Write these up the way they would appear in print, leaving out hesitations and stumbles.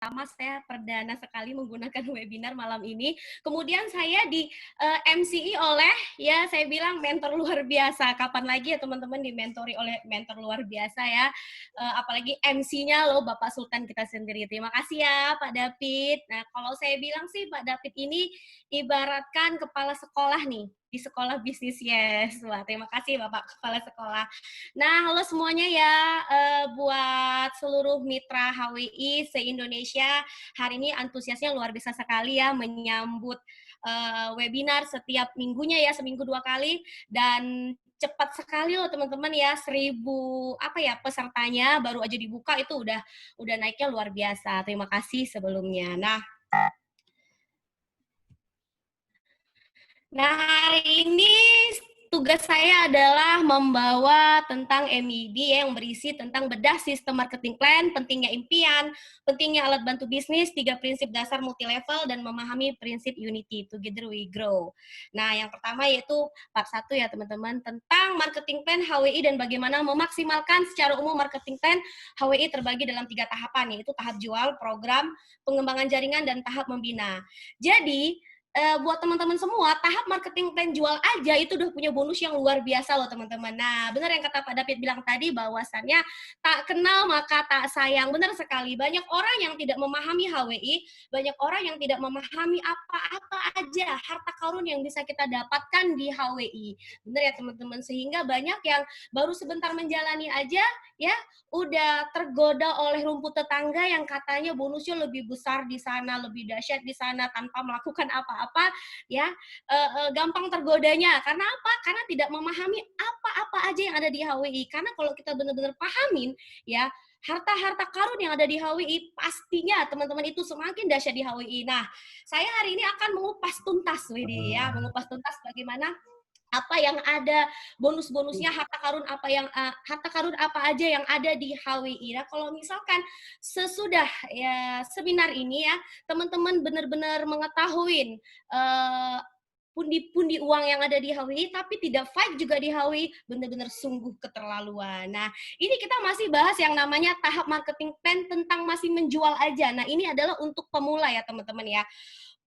pertama saya perdana sekali menggunakan webinar malam ini. Kemudian saya di MCI oleh, ya saya bilang mentor luar biasa. Kapan lagi ya teman-teman dimentori oleh mentor luar biasa ya. Apalagi MC-nya loh Bapak Sultan kita sendiri. Terima kasih ya Pak David. Nah kalau saya bilang sih Pak David ini ibaratkan kepala sekolah nih di sekolah bisnis yes. Wah, terima kasih Bapak Kepala Sekolah. Nah, halo semuanya ya, buat seluruh mitra HWI se-Indonesia, hari ini antusiasnya luar biasa sekali ya menyambut webinar setiap minggunya ya, seminggu 2 kali, dan cepat sekali loh teman-teman ya, 1.000 pesertanya baru aja dibuka itu udah naiknya luar biasa. Terima kasih sebelumnya. Nah, hari ini tugas saya adalah membawa tentang MED yang berisi tentang bedah sistem marketing plan, pentingnya impian, pentingnya alat bantu bisnis, 3 prinsip dasar multilevel, dan memahami prinsip unity, together we grow. Nah, yang pertama yaitu part 1 ya teman-teman, tentang marketing plan HWI dan bagaimana memaksimalkan secara umum marketing plan HWI terbagi dalam 3 tahapan, yaitu tahap jual, program, pengembangan jaringan, dan tahap membina. Jadi, buat teman-teman semua, tahap marketing plan jual aja itu udah punya bonus yang luar biasa loh teman-teman. Nah, benar yang kata Pak David bilang tadi bahwasannya tak kenal maka tak sayang. Benar sekali. Banyak orang yang tidak memahami HWI, banyak orang yang tidak memahami apa-apa aja harta karun yang bisa kita dapatkan di HWI. Benar ya teman-teman. Sehingga banyak yang baru sebentar menjalani aja ya udah tergoda oleh rumput tetangga yang katanya bonusnya lebih besar di sana, lebih dahsyat di sana tanpa melakukan apa-apa ya, gampang tergodanya. Karena apa? Karena tidak memahami apa-apa aja yang ada di HWI. Karena kalau kita benar-benar pahamin ya, harta-harta karun yang ada di HWI pastinya teman-teman itu semakin dahsyat di HWI. Nah, saya hari ini akan mengupas tuntas Widi ya, mengupas tuntas bagaimana apa yang ada bonus-bonusnya harta karun apa aja yang ada di HWI. Nah, kalau misalkan sesudah ya seminar ini ya, teman-teman benar-benar mengetahui pundi-pundi uang yang ada di HWI, tapi tidak fight juga di HWI, benar-benar sungguh keterlaluan. Nah, ini kita masih bahas yang namanya tahap marketing plan tentang masih menjual aja. Nah, ini adalah untuk pemula ya teman-teman ya.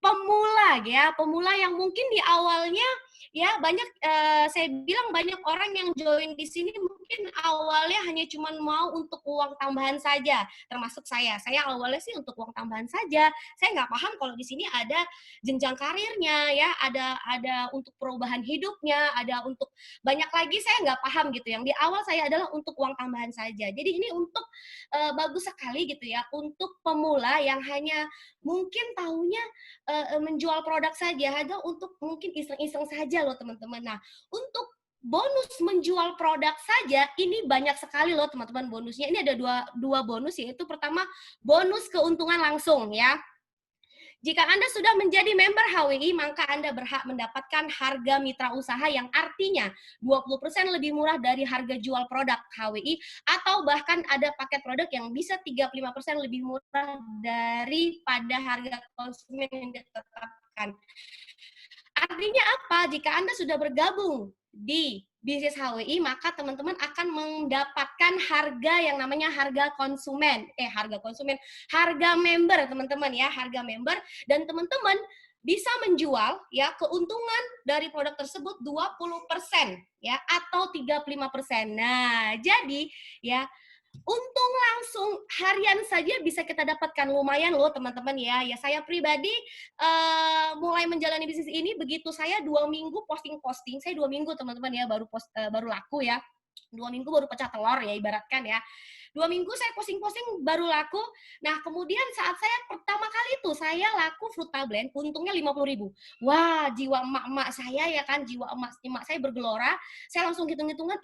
Pemula yang mungkin di awalnya ya banyak saya bilang banyak orang yang join di sini mungkin awalnya hanya cuma mau untuk uang tambahan saja, termasuk saya. Saya awalnya sih untuk uang tambahan saja. Saya nggak paham kalau di sini ada jenjang karirnya ya, ada untuk perubahan hidupnya, ada untuk banyak lagi saya nggak paham gitu. Yang di awal saya adalah untuk uang tambahan saja. Jadi ini untuk bagus sekali gitu ya untuk pemula yang hanya mungkin tahunya menjual produk saja, hanya untuk mungkin iseng-iseng saja loh teman-teman. Nah, untuk bonus menjual produk saja ini banyak sekali loh teman-teman bonusnya. Ini ada dua bonus, yaitu pertama bonus keuntungan langsung ya. Jika Anda sudah menjadi member HWI, maka Anda berhak mendapatkan harga mitra usaha yang artinya 20% lebih murah dari harga jual produk HWI, atau bahkan ada paket produk yang bisa 35% lebih murah daripada harga konsumen yang ditetapkan. Artinya apa? Jika Anda sudah bergabung di bisnis HWI, maka teman-teman akan mendapatkan harga yang namanya harga member teman-teman ya, harga member, dan teman-teman bisa menjual ya keuntungan dari produk tersebut 20% ya atau 35%. Nah, jadi ya untung langsung harian saja bisa kita dapatkan, lumayan loh teman-teman ya. Ya saya pribadi mulai menjalani bisnis ini begitu saya 2 minggu posting-posting, saya 2 minggu teman-teman ya baru laku ya. 2 minggu baru pecah telur ya ibaratkan ya. 2 minggu saya posting-posting baru laku. Nah, kemudian saat saya pertama kali itu saya laku Fruta Blend, untungnya 50.000. Wah, jiwa emak-emak saya ya kan, jiwa emak saya bergelora. Saya langsung hitung-hitungan,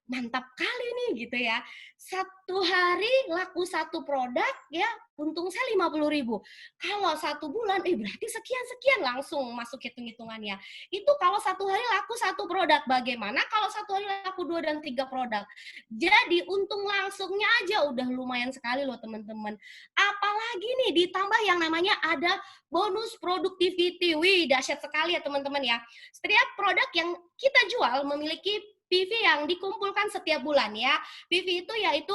mantap kali nih gitu ya. Satu hari laku satu produk ya, untung saya 50.000. Kalau 1 bulan, berarti sekian-sekian langsung masuk hitung-hitungannya. Itu kalau 1 hari laku 1 produk. Bagaimana kalau 1 hari laku 2 dan 3 produk? Jadi untung langsungnya aja udah lumayan sekali loh teman-teman. Apalagi nih ditambah yang namanya ada bonus productivity. Wih, dahsyat sekali ya teman-teman ya. Setiap produk yang kita jual memiliki PV yang dikumpulkan setiap bulan ya. PV itu yaitu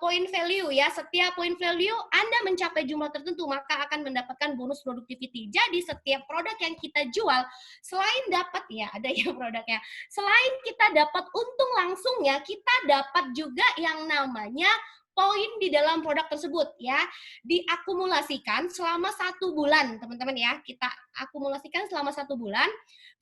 point value ya. Setiap point value Anda mencapai jumlah tertentu maka akan mendapatkan bonus productivity. Jadi setiap produk yang kita jual selain dapat ya ada yang produknya. Selain kita dapat untung langsungnya, kita dapat juga yang namanya poin di dalam produk tersebut ya, diakumulasikan selama 1 bulan teman-teman ya, kita akumulasikan selama 1 bulan,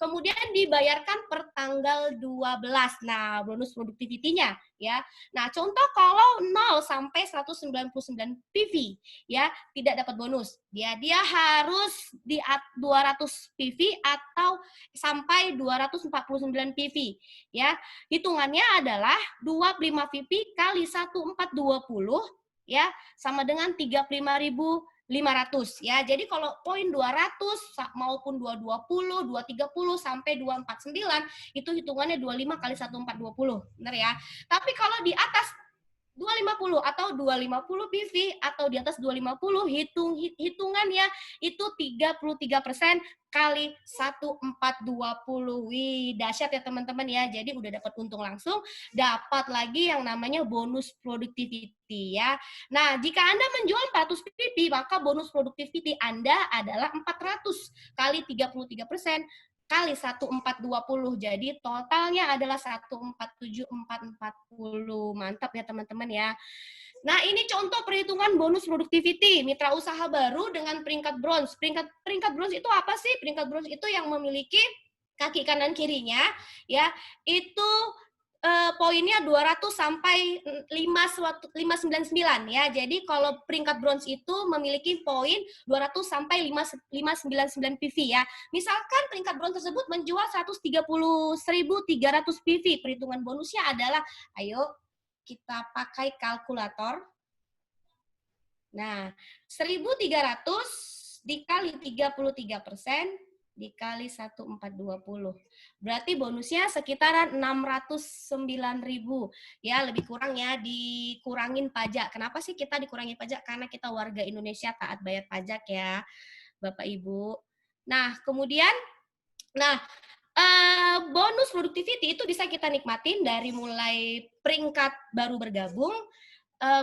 kemudian dibayarkan per tanggal 12. Nah, bonus productivity-nya ya. Nah, contoh kalau 0 sampai 199 PV ya, tidak dapat bonus. Dia harus di 200 PV atau sampai 249 PV ya. Hitungannya adalah 25 VP kali 1420 ya sama dengan 35.500 ya. Jadi kalau poin 200 maupun 220, 230 sampai 249 itu hitungannya 25 kali 1420. Benar ya. Tapi kalau di atas 250 atau 250 PV atau di atas 250 hitungannya itu 33% kali 1420. Wih, dahsyat ya teman-teman ya. Jadi udah dapat untung langsung, dapat lagi yang namanya bonus productivity ya. Nah, jika Anda menjual 400 PV, maka bonus productivity Anda adalah 400 kali 33% kali 1420. Jadi totalnya adalah 147440. Mantap ya teman-teman ya. Nah, ini contoh perhitungan bonus productivity mitra usaha baru dengan peringkat bronze. Peringkat bronze itu apa sih? Peringkat bronze itu yang memiliki kaki kanan kirinya ya. Itu poinnya 200 sampai 599 ya. Jadi kalau peringkat bronze itu memiliki poin 200 sampai 599 PV ya. Misalkan peringkat bronze tersebut menjual 130.300 PV, perhitungan bonusnya adalah, ayo kita pakai kalkulator. Nah, 1.300 dikali 33% dikali 1420. Berarti bonusnya sekitaran 609.000. Ya, lebih kurang ya, dikurangin pajak. Kenapa sih kita dikurangin pajak? Karena kita warga Indonesia taat bayar pajak ya, Bapak Ibu. Nah, kemudian bonus productivity itu bisa kita nikmatin dari mulai peringkat baru bergabung,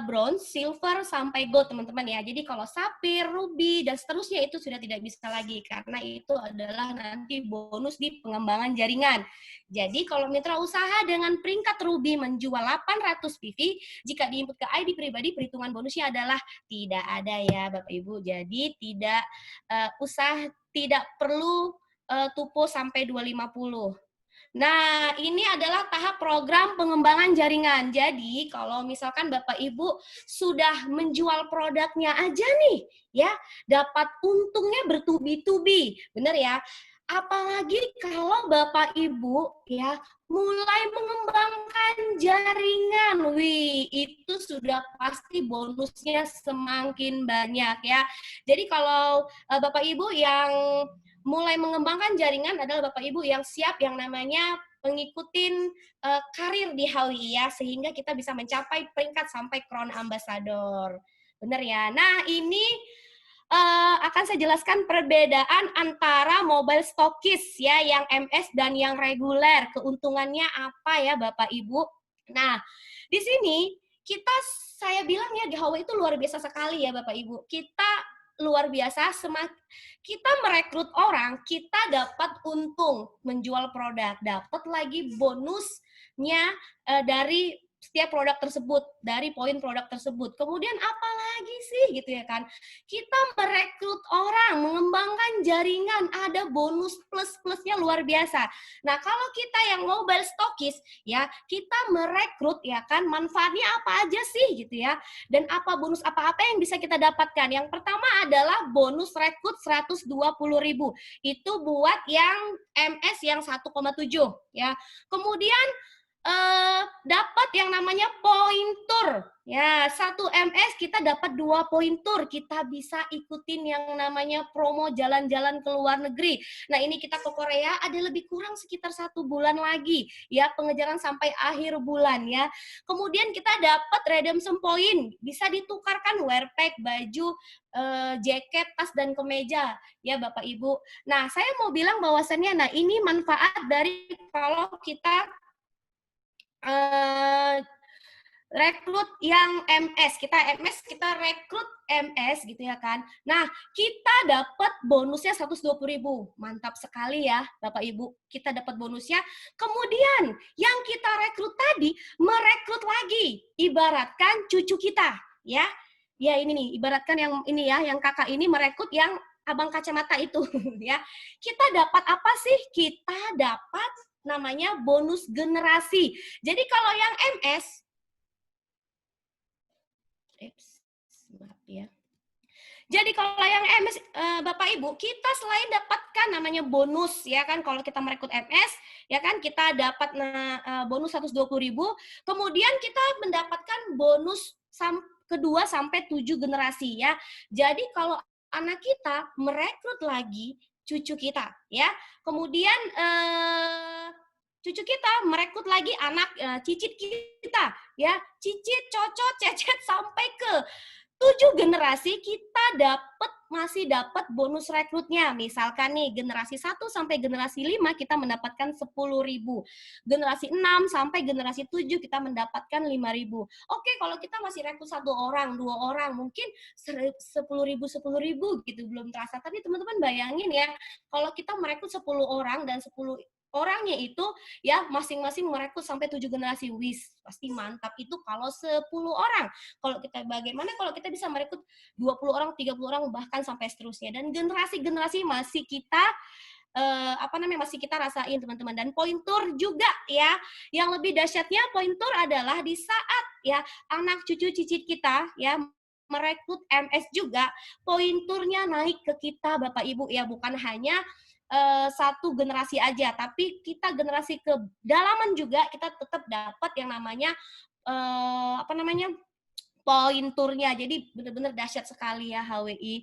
bronze, silver, sampai gold teman-teman ya. Jadi kalau sapphire, ruby, dan seterusnya itu sudah tidak bisa lagi karena itu adalah nanti bonus di pengembangan jaringan. Jadi kalau mitra usaha dengan peringkat ruby menjual 800 PV, jika diinput ke ID pribadi, perhitungan bonusnya adalah tidak ada ya Bapak Ibu. Jadi tidak tidak perlu tupo sampai 250. Nah, ini adalah tahap program pengembangan jaringan. Jadi, kalau misalkan Bapak Ibu sudah menjual produknya aja nih, ya, dapat untungnya bertubi-tubi. Benar ya? Apalagi kalau Bapak Ibu ya mulai mengembangkan jaringan. Wih, itu sudah pasti bonusnya semakin banyak ya. Jadi kalau Bapak Ibu yang mulai mengembangkan jaringan adalah Bapak Ibu yang siap yang namanya mengikutin karir di HWI ya, sehingga kita bisa mencapai peringkat sampai Crown Ambassador. Benar ya? Nah, ini akan saya jelaskan perbedaan antara mobile stokis ya, yang MS dan yang reguler. Keuntungannya apa ya Bapak Ibu? Nah, di sini saya bilang ya di HWI itu luar biasa sekali ya Bapak Ibu. Kita luar biasa, kita merekrut orang, kita dapat untung menjual produk, dapat lagi bonusnya dari setiap produk tersebut, dari poin produk tersebut. Kemudian apa lagi sih gitu ya kan? Kita merekrut orang, mengembangkan jaringan, ada bonus plus-plusnya luar biasa. Nah, kalau kita yang mobile stokis ya, kita merekrut ya kan, manfaatnya apa aja sih gitu ya. Dan apa bonus apa-apa yang bisa kita dapatkan? Yang pertama adalah bonus rekrut 120.000. Itu buat yang MS yang 1,7 ya. Kemudian dapat yang namanya pointur ya, 1 MS kita dapat 2 pointur, kita bisa ikutin yang namanya promo jalan-jalan ke luar negeri. Nah, ini kita ke Korea ada lebih kurang sekitar 1 bulan lagi ya, pengejaran sampai akhir bulan ya. Kemudian kita dapat redemption point, bisa ditukarkan wear pack, baju, jaket, tas, dan kemeja ya Bapak Ibu. Nah, saya mau bilang bahwasannya, nah ini manfaat dari kalau kita eh, rekrut yang MS, kita rekrut MS gitu ya kan. Nah, kita dapat bonusnya 120.000. Mantap sekali ya, Bapak Ibu. Kita dapat bonusnya. Kemudian yang kita rekrut tadi merekrut lagi, ibaratkan cucu kita, ya. Ya ini nih, ibaratkan yang ini ya, yang kakak ini merekrut yang abang kacamata itu ya. Kita dapat apa sih? Kita dapat namanya bonus generasi. Jadi kalau yang MS, maaf ya. Jadi kalau yang MS Bapak Ibu, kita selain dapatkan namanya bonus ya kan, kalau kita merekrut MS ya kan, kita dapat bonus 120.000, kemudian kita mendapatkan bonus kedua sampai 7 generasi ya. Jadi kalau anak kita merekrut lagi cucu kita ya, kemudian cucu kita merekrut lagi anak cicit kita ya, cicit, cocot, cecet sampai ke 7 generasi kita masih dapat bonus rekrutnya. Misalkan nih generasi 1 sampai generasi 5 kita mendapatkan 10.000. Generasi 6 sampai generasi 7 kita mendapatkan 5.000. Oke, kalau kita masih rekrut 1 orang, 2 orang, mungkin 10.000 gitu belum terasa. Tapi teman-teman bayangin ya, kalau kita merekrut 10 orang dan 10 orangnya itu ya masing-masing merekrut sampai 7 generasi. Wis, pasti mantap itu kalau 10 orang. Kalau kita bagaimana kalau kita bisa merekrut 20 orang, 30 orang bahkan sampai seterusnya, dan generasi-generasi masih kita masih kita rasain teman-teman. Dan pointur juga ya, yang lebih dahsyatnya pointur adalah di saat ya anak cucu cicit kita ya merekrut MS juga, pointurnya naik ke kita Bapak Ibu ya, bukan hanya satu generasi aja, tapi kita generasi ke dalaman juga kita tetap dapat yang namanya pointurnya. Jadi benar-benar dahsyat sekali ya HWI.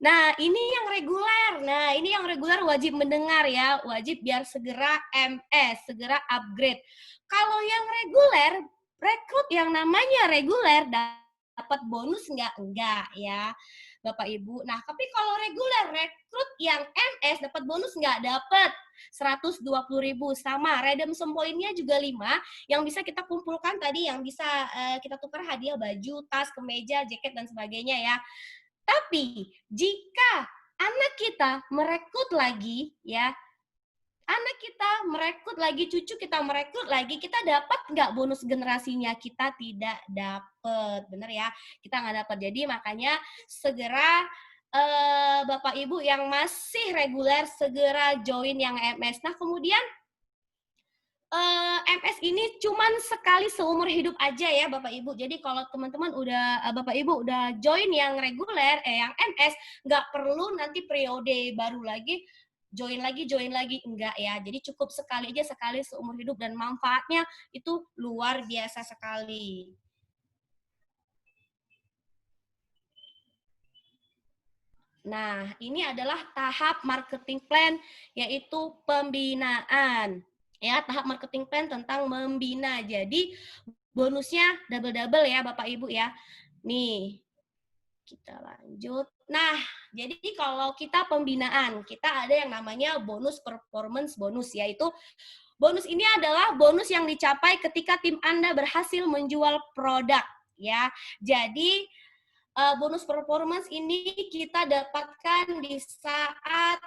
Nah, ini yang reguler. Nah, ini yang reguler wajib mendengar ya, wajib biar segera MS, segera upgrade. Kalau yang reguler, rekrut yang namanya reguler dapat bonus nggak? Enggak ya, Bapak Ibu. Nah, tapi kalau reguler, rekrut yang MS dapat bonus nggak? Dapat 120.000 sama. Redemption point-nya juga 5 yang bisa kita kumpulkan tadi, yang bisa kita tukar hadiah baju, tas, kemeja, jaket, dan sebagainya ya. Tapi jika anak kita merekrut lagi ya, anak kita merekrut lagi, cucu kita merekrut lagi, kita dapat nggak bonus generasinya? Kita tidak dapat, bener ya? Kita nggak dapat. Jadi makanya segera Bapak Ibu yang masih reguler segera join yang MS. Nah kemudian MS ini cuman sekali seumur hidup aja ya Bapak Ibu. Jadi kalau teman-teman udah Bapak Ibu udah join yang reguler, yang MS, nggak perlu nanti periode baru lagi join lagi enggak ya. Jadi cukup sekali aja, sekali seumur hidup, dan manfaatnya itu luar biasa sekali. Nah, ini adalah tahap marketing plan, yaitu pembinaan. Ya, tahap marketing plan tentang membina. Jadi bonusnya double-double ya Bapak Ibu ya. Nih, kita lanjut. Nah, jadi kalau kita pembinaan, kita ada yang namanya bonus performance bonus, yaitu bonus ini adalah bonus yang dicapai ketika tim Anda berhasil menjual produk ya. Jadi bonus performance ini kita dapatkan di saat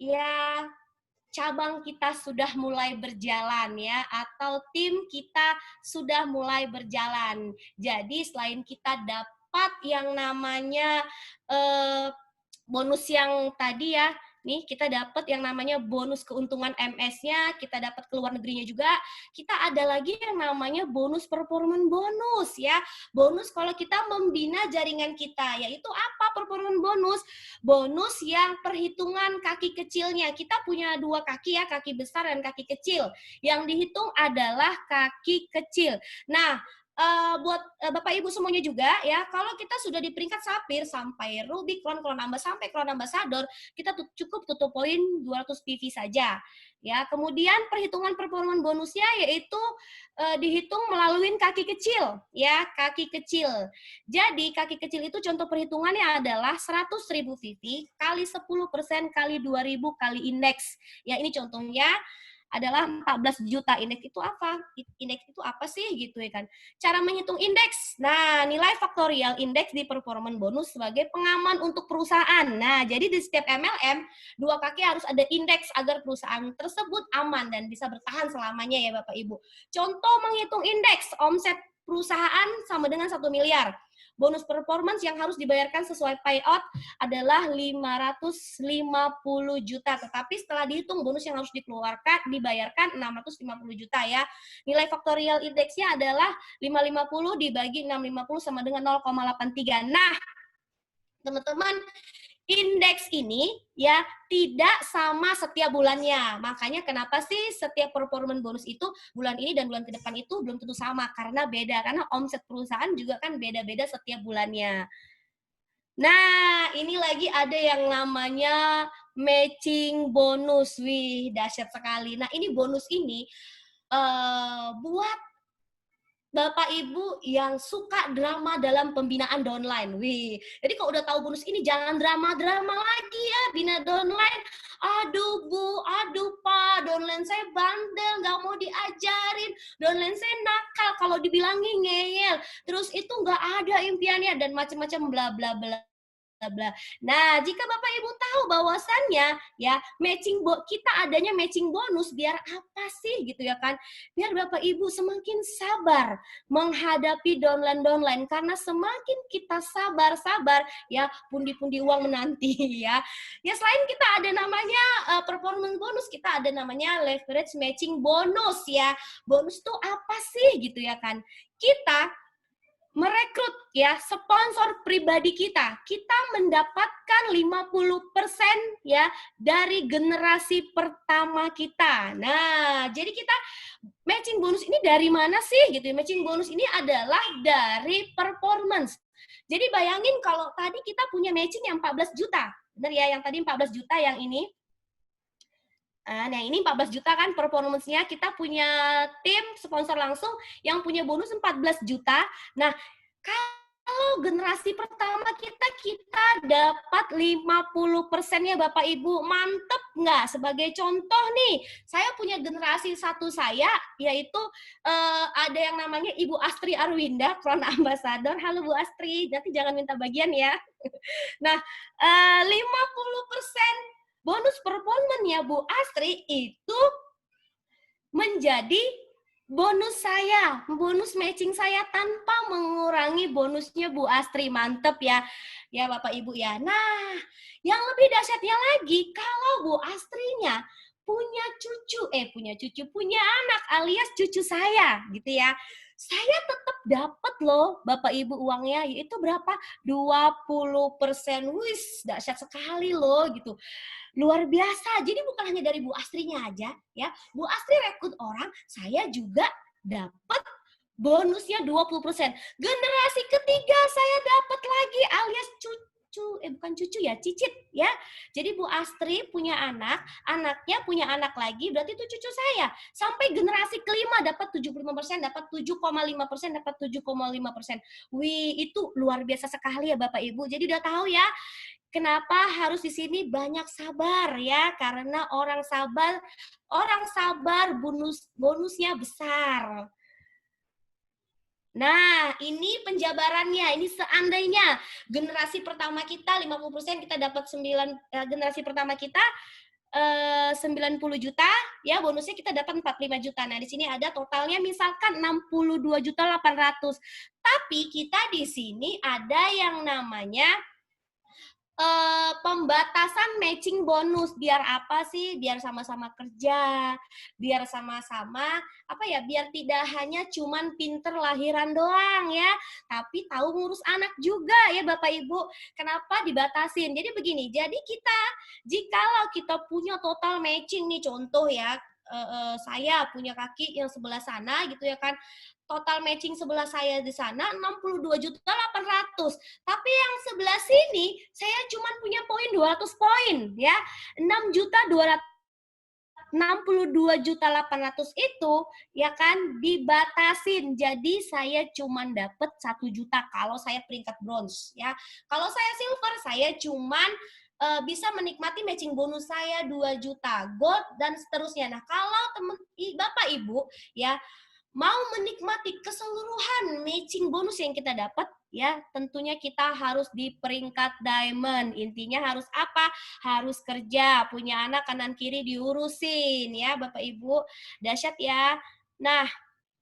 ya cabang kita sudah mulai berjalan ya, atau tim kita sudah mulai berjalan. Jadi selain kita dapat yang namanya bonus yang tadi ya, nih kita dapat yang namanya bonus keuntungan MS-nya, kita dapat keluar negerinya juga, kita ada lagi yang namanya bonus performance bonus ya. Bonus kalau kita membina jaringan kita, yaitu apa performance bonus? Bonus yang perhitungan kaki kecilnya. Kita punya 2 kaki ya, kaki besar dan kaki kecil. Yang dihitung adalah kaki kecil. Nah, buat Bapak Ibu semuanya juga ya, kalau kita sudah di peringkat sapphire sampai ruby, crown sampai crown ambassador, kita cukup tutup poin 200 PV saja. Ya, kemudian perhitungan performance bonusnya yaitu dihitung melalui kaki kecil, ya, kaki kecil. Jadi kaki kecil itu contoh perhitungannya adalah 100.000 VV kali 10% kali 2.000 kali indeks. Ya, ini contohnya. adalah 14 juta. Indeks itu apa? Indeks itu apa sih gitu ya kan? Cara menghitung indeks. Nah, nilai faktorial indeks di performance bonus sebagai pengaman untuk perusahaan. Nah, jadi di setiap MLM, dua kaki harus ada indeks agar perusahaan tersebut aman dan bisa bertahan selamanya ya Bapak Ibu. Contoh menghitung indeks, omset perusahaan sama dengan 1 miliar. Bonus performance yang harus dibayarkan sesuai payout adalah 550 juta. Tetapi setelah dihitung bonus yang harus dikeluarkan, dibayarkan 650 juta ya. Nilai faktorial indeksnya adalah 550 dibagi 650 sama dengan 0,83. Nah, teman-teman, indeks ini ya tidak sama setiap bulannya. Makanya kenapa sih setiap performance bonus itu bulan ini dan bulan ke depan itu belum tentu sama, karena beda, karena omset perusahaan juga kan beda-beda setiap bulannya. Nah, ini lagi ada yang namanya matching bonus. Wih, dahsyat sekali. Nah, ini bonus ini buat Bapak Ibu yang suka drama dalam pembinaan downline. Wih, jadi kalau udah tahu bonus ini jangan drama-drama lagi ya, bina downline. Aduh Bu, aduh Pak, downline saya bandel, nggak mau diajarin. Downline saya nakal, kalau dibilangin ngeyel. Terus itu nggak ada impiannya dan macam-macam bla bla bla. Bla. Nah, jika Bapak Ibu tahu bahwasannya ya kita adanya matching bonus biar apa sih gitu ya kan? Biar Bapak Ibu semakin sabar menghadapi downline karena semakin kita sabar ya pundi-pundi uang menanti ya. Ya selain kita ada namanya performance bonus, kita ada namanya leverage matching bonus ya. Bonus itu apa sih gitu ya kan? Kita merekrut ya sponsor pribadi kita mendapatkan 50% ya dari generasi pertama kita. Nah, jadi kita matching bonus ini dari mana sih gitu. Matching bonus ini adalah dari performance. Jadi bayangin kalau tadi kita punya matching yang 14 juta. Benar ya, yang tadi 14 juta yang ini. Nah, ini 14 juta kan performance-nya. Kita punya tim sponsor langsung yang punya bonus 14 juta. Nah, kalau generasi pertama kita dapat 50%-nya Bapak Ibu. Mantep nggak? Sebagai contoh nih, saya punya generasi satu saya, yaitu ada yang namanya Ibu Astri Arwinda, Crown Ambassador. Halo Bu Astri, nanti jangan minta bagian ya. Nah, 50% bonus performance-nya Bu Astri itu menjadi bonus saya, bonus matching saya tanpa mengurangi bonusnya Bu Astri. Mantep ya, ya Bapak Ibu ya. Nah, yang lebih dahsyatnya lagi, kalau Bu Astrinya punya anak alias cucu saya, gitu ya. Saya tetap dapat loh Bapak Ibu uangnya, yaitu berapa? 20%. Wis, dahsyat sekali loh gitu. Luar biasa. Jadi bukan hanya dari Bu Astrinya aja ya. Bu Astri rekrut orang, saya juga dapat bonusnya 20%. Generasi ketiga saya dapat lagi alias bukan cucu ya, cicit ya. Jadi Bu Astri punya anak, anaknya punya anak lagi, berarti itu cucu saya. Sampai generasi kelima dapat 75%, dapat 7,5%, dapat 7,5%. Wih, itu luar biasa sekali ya Bapak Ibu. Jadi udah tahu ya, kenapa harus di sini banyak sabar ya? Karena orang sabar bonusnya besar. Nah, ini penjabarannya. Ini seandainya generasi pertama kita 50%, kita dapat generasi pertama kita 90 juta, ya bonusnya kita dapat 45 juta. Nah, di sini ada totalnya misalkan 62.800.000. Tapi kita di sini ada yang namanya pembatasan matching bonus. Biar apa sih? Biar sama-sama kerja, biar sama-sama biar tidak hanya cuman pinter lahiran doang ya, tapi tahu ngurus anak juga ya Bapak Ibu. Kenapa dibatasin? Jadi begini, jadi jikalau kita punya total matching nih, contoh ya, saya punya kaki yang sebelah sana gitu ya kan, total matching sebelah saya di sana 62.800.000. Tapi yang sebelah sini saya cuma punya poin 200 poin ya. 62.800 itu ya kan dibatasin. Jadi saya cuma dapat 1 juta kalau saya peringkat bronze ya. Kalau saya silver saya cuma bisa menikmati matching bonus saya 2 juta, gold dan seterusnya. Nah, kalau Bapak Ibu ya mau menikmati keseluruhan matching bonus yang kita dapat, ya tentunya kita harus di peringkat diamond. Intinya harus apa? Harus kerja, punya anak kanan kiri diurusin ya Bapak Ibu. Dahsyat ya. Nah,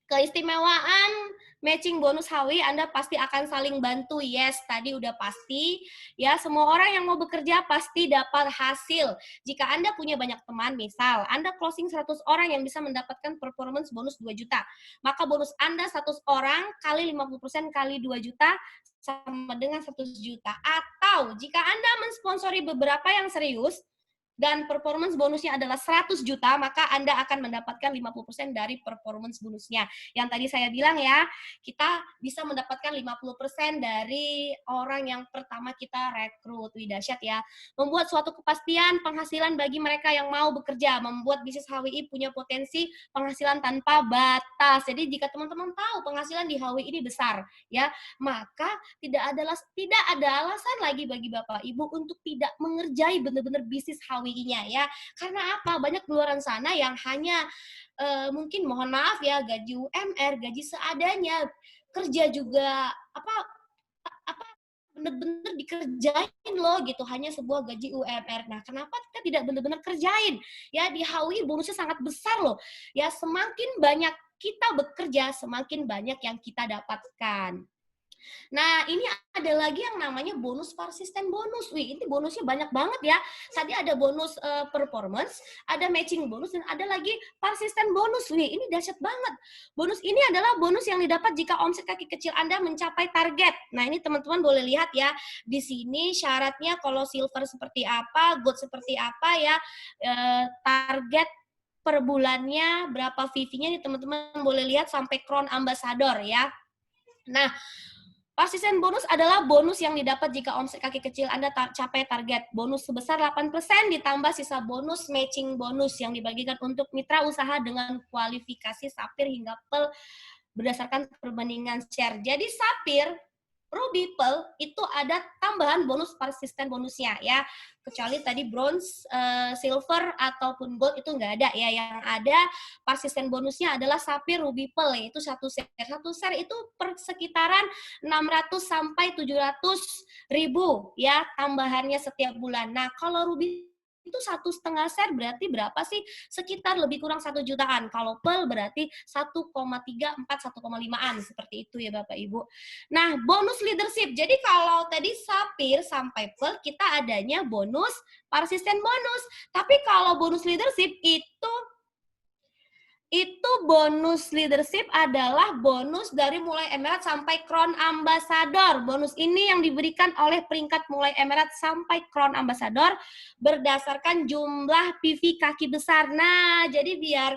keistimewaan matching bonus HW Anda pasti akan saling bantu. Yes, tadi udah pasti. Ya, semua orang yang mau bekerja pasti dapat hasil. Jika Anda punya banyak teman, misal Anda closing 100 orang yang bisa mendapatkan performance bonus 2 juta, maka bonus Anda 100 orang kali 50% kali 2 juta sama dengan 100 juta. Atau jika Anda mensponsori beberapa yang serius, dan performance bonusnya adalah 100 juta, maka Anda akan mendapatkan 50% dari performance bonusnya. Yang tadi saya bilang ya, kita bisa mendapatkan 50% dari orang yang pertama kita rekrut. Wih, dahsyat ya. Membuat suatu kepastian penghasilan bagi mereka yang mau bekerja, membuat bisnis HWI punya potensi penghasilan tanpa batas. Jadi jika teman-teman tahu penghasilan di HWI ini besar, ya, maka tidak ada alasan lagi bagi Bapak Ibu untuk tidak mengerjai benar-benar bisnis HWI-nya ya. Karena apa? Banyak di luar sana yang hanya mungkin mohon maaf ya gaji UMR, gaji seadanya, kerja juga apa benar-benar dikerjain loh gitu, hanya sebuah gaji UMR. Nah, kenapa kita tidak benar-benar kerjain? Ya, di HWI bonusnya sangat besar loh. Ya, semakin banyak kita bekerja, semakin banyak yang kita dapatkan. Nah, ini ada lagi yang namanya bonus persisten bonus. Wih, ini bonusnya banyak banget ya. Tadi ada bonus performance, ada matching bonus, dan ada lagi persisten bonus. Wih, ini dahsyat banget. Bonus ini adalah bonus yang didapat jika omset kaki kecil Anda mencapai target. Nah, ini teman-teman boleh lihat ya. Di sini syaratnya kalau silver seperti apa, gold seperti apa ya. Target per bulannya, berapa VV-nya nih teman-teman boleh lihat sampai crown ambassador ya. Nah, persisten bonus adalah bonus yang didapat jika omset kaki kecil Anda capai target. Bonus sebesar 8% ditambah sisa bonus matching bonus yang dibagikan untuk mitra usaha dengan kualifikasi Sapphire hingga Pearl berdasarkan perbandingan share. Jadi Sapphire, Ruby, Pearl itu ada tambahan bonus persisten bonusnya ya. Kecuali tadi bronze, silver ataupun gold itu nggak ada ya. Yang ada persisten bonusnya adalah Sapphire, Ruby, Pearl, yaitu satu share. Satu share itu per sekitaran 600 sampai 700 ribu ya tambahannya setiap bulan. Nah, kalau Ruby itu 1,5 share berarti berapa sih? Sekitar lebih kurang 1 jutaan. Kalau Pearl berarti 1,34, 1,5-an. Seperti itu ya Bapak Ibu. Nah, bonus leadership. Jadi kalau tadi Sapphire sampai Pearl kita adanya bonus persisten bonus. Tapi kalau bonus leadership itu bonus leadership adalah bonus dari mulai Emerald sampai Crown Ambassador. Bonus ini yang diberikan oleh peringkat mulai Emerald sampai Crown Ambassador berdasarkan jumlah PV kaki besar. Nah, jadi biar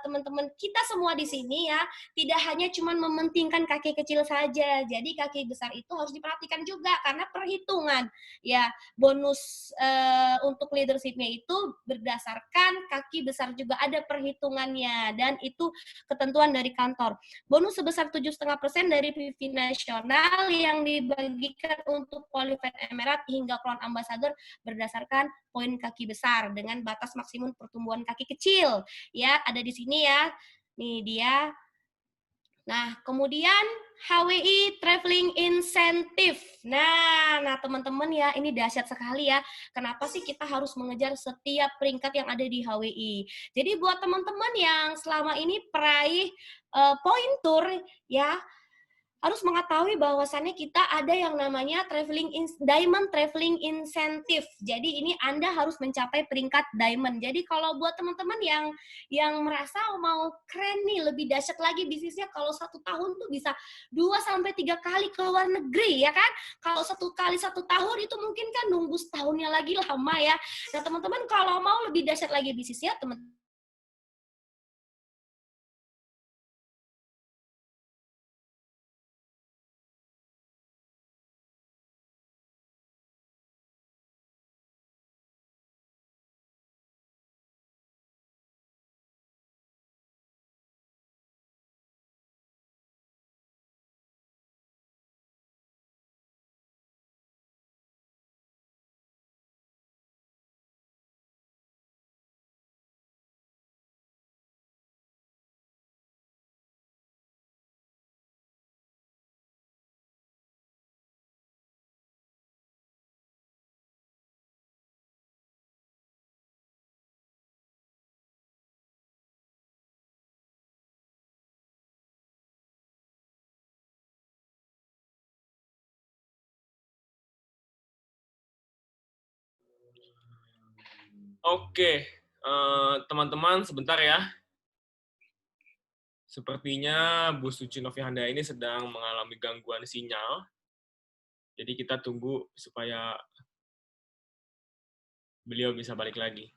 teman-teman kita semua di sini ya tidak hanya cuma mementingkan kaki kecil saja. Jadi kaki besar itu harus diperhatikan juga karena perhitungan ya bonus untuk leadershipnya itu berdasarkan kaki besar juga ada perhitungan dan itu ketentuan dari kantor. Bonus sebesar 7,5% dari PV nasional yang dibagikan untuk qualified emerald hingga crown ambassador berdasarkan poin kaki besar dengan batas maksimum pertumbuhan kaki kecil. Ya, ada di sini ya. Nih dia. Nah, kemudian HWI Traveling Incentive. Nah teman-teman ya, ini dahsyat sekali ya. Kenapa sih kita harus mengejar setiap peringkat yang ada di HWI? Jadi buat teman-teman yang selama ini peraih poin tour ya, harus mengetahui bahwasannya kita ada yang namanya Diamond Traveling Incentive. Jadi ini Anda harus mencapai peringkat Diamond. Jadi kalau buat teman-teman yang merasa mau keren nih, lebih dahsyat lagi bisnisnya, kalau 1 tahun tuh bisa 2-3 kali ke luar negeri ya kan. Kalau 1 tahun itu mungkin kan nunggu setahunnya lagi lama ya. Nah teman-teman kalau mau lebih dahsyat lagi bisnisnya, teman Oke, teman-teman sebentar ya. Sepertinya Bu Suci Novianda ini sedang mengalami gangguan sinyal. Jadi kita tunggu supaya beliau bisa balik lagi.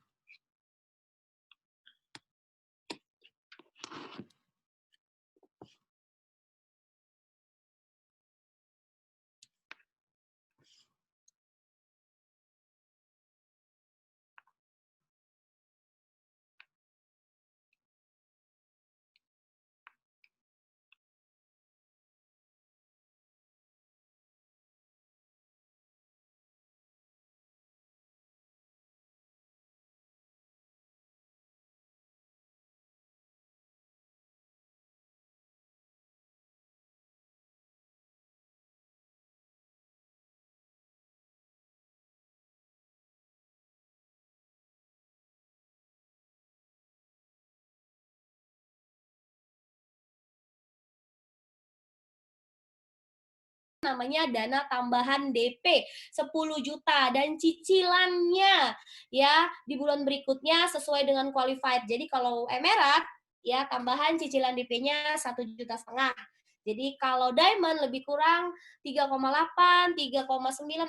Namanya dana tambahan DP 10 juta dan cicilannya ya di bulan berikutnya sesuai dengan qualified. Jadi kalau Emerald ya tambahan cicilan DP-nya 1,5 juta. Jadi kalau diamond lebih kurang 3,8, 3,9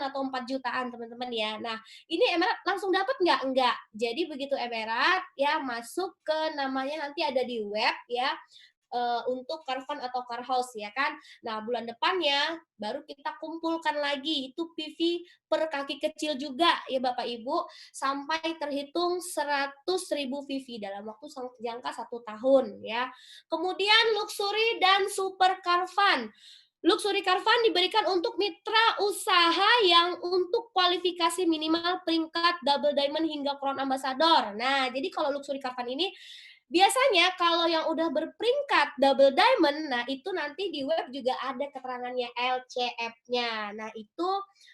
atau 4 jutaan teman-teman ya. Nah, ini Emerald langsung dapat nggak? Enggak. Jadi begitu Emerald ya masuk ke namanya nanti ada di web ya. Untuk car fund atau car house ya kan. Nah, bulan depannya baru kita kumpulkan lagi itu PV per kaki kecil juga ya Bapak Ibu sampai terhitung 100.000 PV dalam waktu jangka 1 tahun ya. Kemudian luxury dan super car fund. Luxury car fund diberikan untuk mitra usaha yang untuk kualifikasi minimal peringkat double diamond hingga crown ambassador. Nah, jadi kalau luxury car fund ini biasanya kalau yang udah berperingkat double diamond, nah itu nanti di web juga ada keterangannya LCF-nya. Nah itu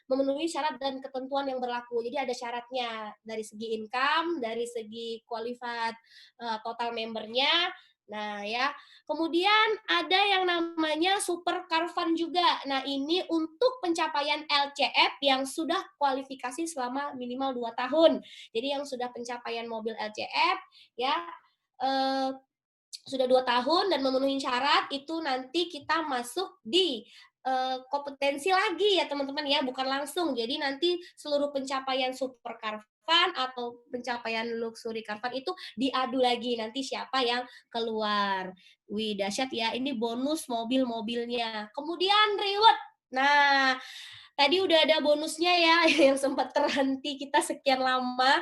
memenuhi syarat dan ketentuan yang berlaku. Jadi ada syaratnya dari segi income, dari segi qualified total membernya. Nah ya, kemudian ada yang namanya super car fund juga. Nah ini untuk pencapaian LCF yang sudah kualifikasi selama minimal 2 tahun. Jadi yang sudah pencapaian mobil LCF ya sudah 2 tahun dan memenuhi syarat itu nanti kita masuk di kompetensi lagi ya teman-teman ya, bukan langsung. Jadi nanti seluruh pencapaian super car fund atau pencapaian luxury car fund itu diadu lagi nanti siapa yang keluar. Wih, dahsyat ya. Ini bonus mobil-mobilnya. Kemudian reward. Nah, tadi udah ada bonusnya ya yang sempat terhenti kita sekian lama.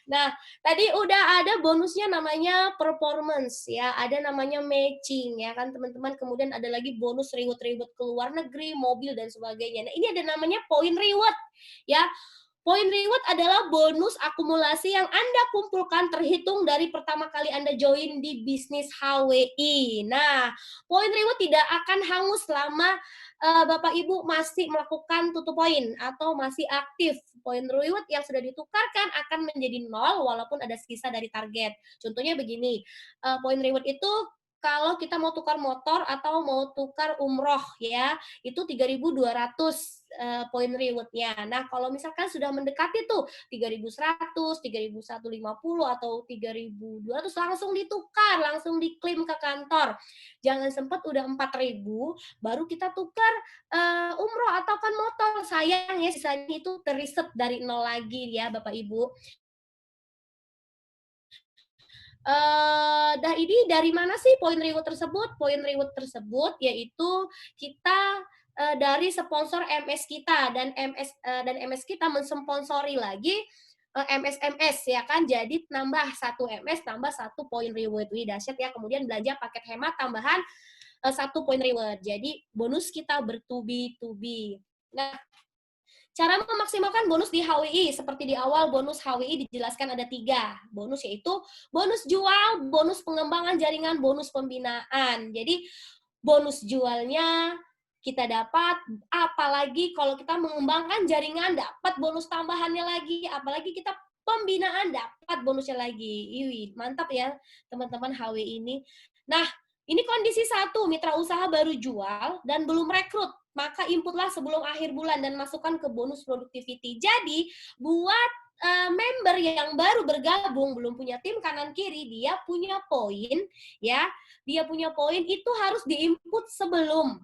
Nah, tadi udah ada bonusnya namanya performance ya, ada namanya matching ya kan teman-teman. Kemudian ada lagi bonus reward-reward ke luar negeri, mobil dan sebagainya. Nah, ini ada namanya point reward ya. Point reward adalah bonus akumulasi yang Anda kumpulkan terhitung dari pertama kali Anda join di bisnis HWI. Nah, point reward tidak akan hangus selama Bapak Ibu masih melakukan tutup poin atau masih aktif. Point reward yang sudah ditukarkan akan menjadi 0 walaupun ada sisa dari target. Contohnya begini, point reward itu kalau kita mau tukar motor atau mau tukar umroh ya, itu 3.200 poin reward-nya. Nah, kalau misalkan sudah mendekati tuh 3.100, 3.150 atau 3.200 langsung ditukar, langsung diklaim ke kantor. Jangan sempat udah 4.000 baru kita tukar umroh atau kan motor. Sayang ya sisanya itu teriset dari nol lagi ya Bapak Ibu. Dah ini dari mana sih poin reward tersebut? Poin reward tersebut yaitu kita dari sponsor MS kita dan MS kita mensponsori lagi MS ya kan, jadi nambah 1 MS tambah 1 poin reward. Wih dahsyat ya. Kemudian belanja paket hemat tambahan 1 poin reward. Jadi bonus kita bertubi-tubi. Nah, cara memaksimalkan bonus di HWI, seperti di awal bonus HWI dijelaskan ada 3 bonus, yaitu bonus jual, bonus pengembangan jaringan, bonus pembinaan. Jadi bonus jualnya kita dapat, apalagi kalau kita mengembangkan jaringan dapat bonus tambahannya lagi, apalagi kita pembinaan dapat bonusnya lagi. Iwi, mantap ya teman-teman HWI ini. Nah, ini kondisi 1, mitra usaha baru jual dan belum rekrut. Maka inputlah sebelum akhir bulan dan masukkan ke bonus productivity. Jadi, buat member yang baru bergabung belum punya tim kanan kiri, dia punya poin ya, dia punya poin itu harus diinput sebelum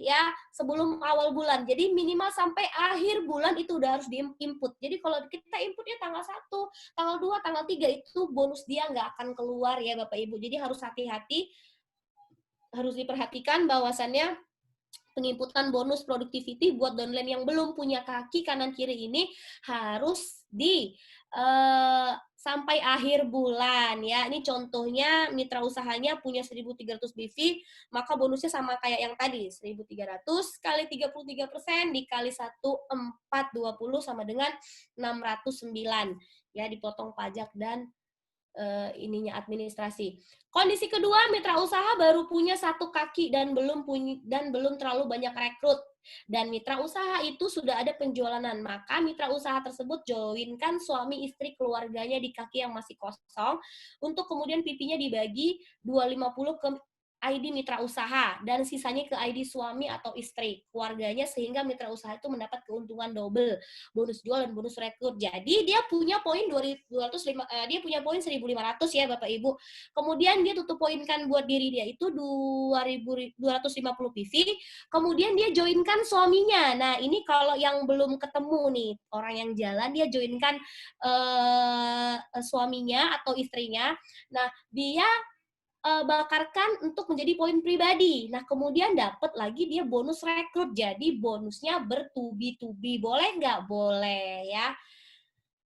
ya, sebelum awal bulan. Jadi minimal sampai akhir bulan itu udah harus diinput. Jadi kalau kita inputnya tanggal 1, tanggal 2, tanggal 3 itu bonus dia nggak akan keluar ya Bapak Ibu. Jadi harus hati-hati, harus diperhatikan bahwasannya penginputan bonus productivity buat downline yang belum punya kaki kanan kiri ini harus sampai akhir bulan ya. Ini contohnya mitra usahanya punya 1.300 BV, maka bonusnya sama kayak yang tadi, 1.300 kali 33% dikali 1,420 sama dengan 609 ya, dipotong pajak dan ininya administrasi. Kondisi kedua, mitra usaha baru punya 1 kaki dan belum terlalu banyak rekrut. Dan mitra usaha itu sudah ada penjualanan, maka mitra usaha tersebut joinkan suami istri keluarganya di kaki yang masih kosong untuk kemudian PP-nya dibagi 250 ke ID mitra usaha dan sisanya ke ID suami atau istri keluarganya, sehingga mitra usaha itu mendapat keuntungan double, bonus jual dan bonus rekrut. Jadi dia punya poin 205, dia punya poin 1.500 ya Bapak Ibu. Kemudian dia tutup poinkan buat diri dia itu 250 PV. Kemudian dia joinkan suaminya. Nah, ini kalau yang belum ketemu nih, orang yang jalan, dia joinkan suaminya atau istrinya. Nah, dia bakarkan untuk menjadi poin pribadi. Nah, kemudian dapat lagi dia bonus rekrut. Jadi bonusnya bertubi-tubi. Boleh nggak? Boleh ya.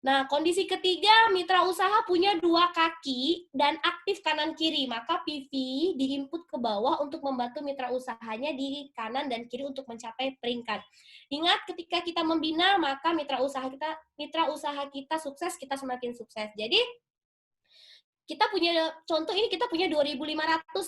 Nah, kondisi ketiga, mitra usaha punya 2 kaki dan aktif kanan kiri, maka PV diinput ke bawah untuk membantu mitra usahanya di kanan dan kiri untuk mencapai peringkat. Ingat, ketika kita membina, maka mitra usaha kita sukses, kita semakin sukses. Jadi kita punya contoh ini, kita punya 2.500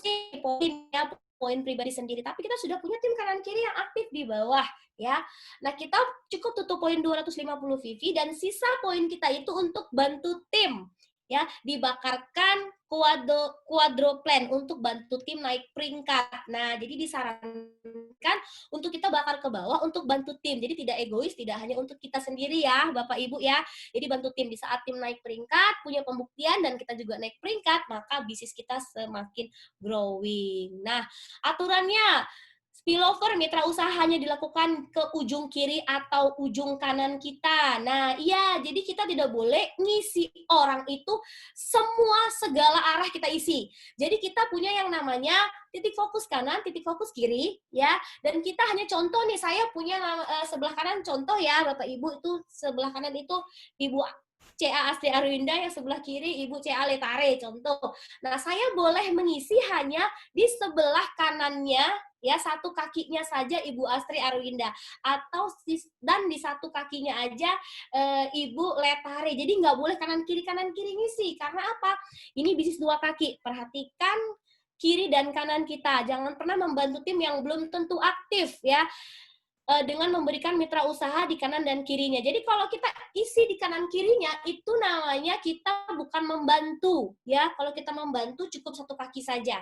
nih poin ya, poin pribadi sendiri, tapi kita sudah punya tim kanan kiri yang aktif di bawah ya. Nah, kita cukup tutup poin 250 VV dan sisa poin kita itu untuk bantu tim ya, dibakarkan quadro plan untuk bantu tim naik peringkat. Nah, jadi disarankan untuk kita bakar ke bawah untuk bantu tim. Jadi tidak egois, tidak hanya untuk kita sendiri ya, Bapak Ibu ya. Jadi bantu tim di saat tim naik peringkat, punya pembuktian dan kita juga naik peringkat, maka bisnis kita semakin growing. Nah, aturannya spillover mitra usaha hanya dilakukan ke ujung kiri atau ujung kanan kita. Nah, iya, jadi kita tidak boleh ngisi orang itu semua segala arah kita isi. Jadi kita punya yang namanya titik fokus kanan, titik fokus kiri, ya. Dan kita hanya contoh nih, saya punya sebelah kanan contoh ya, Bapak Ibu, itu sebelah kanan itu Ibu CA Astri Arwinda, yang sebelah kiri Ibu CA Letare, contoh. Nah, saya boleh mengisi hanya di sebelah kanannya, ya, 1 kakinya saja Ibu Astri Arwinda, atau dan di 1 kakinya aja Ibu Letare. Jadi nggak boleh kanan kiri ngisi. Karena apa? Ini bisnis 2 kaki. Perhatikan kiri dan kanan kita. Jangan pernah membantu tim yang belum tentu aktif ya, dengan memberikan mitra usaha di kanan dan kirinya. Jadi kalau kita isi di kanan kirinya, itu namanya kita bukan membantu ya. Kalau kita membantu cukup 1 kaki saja.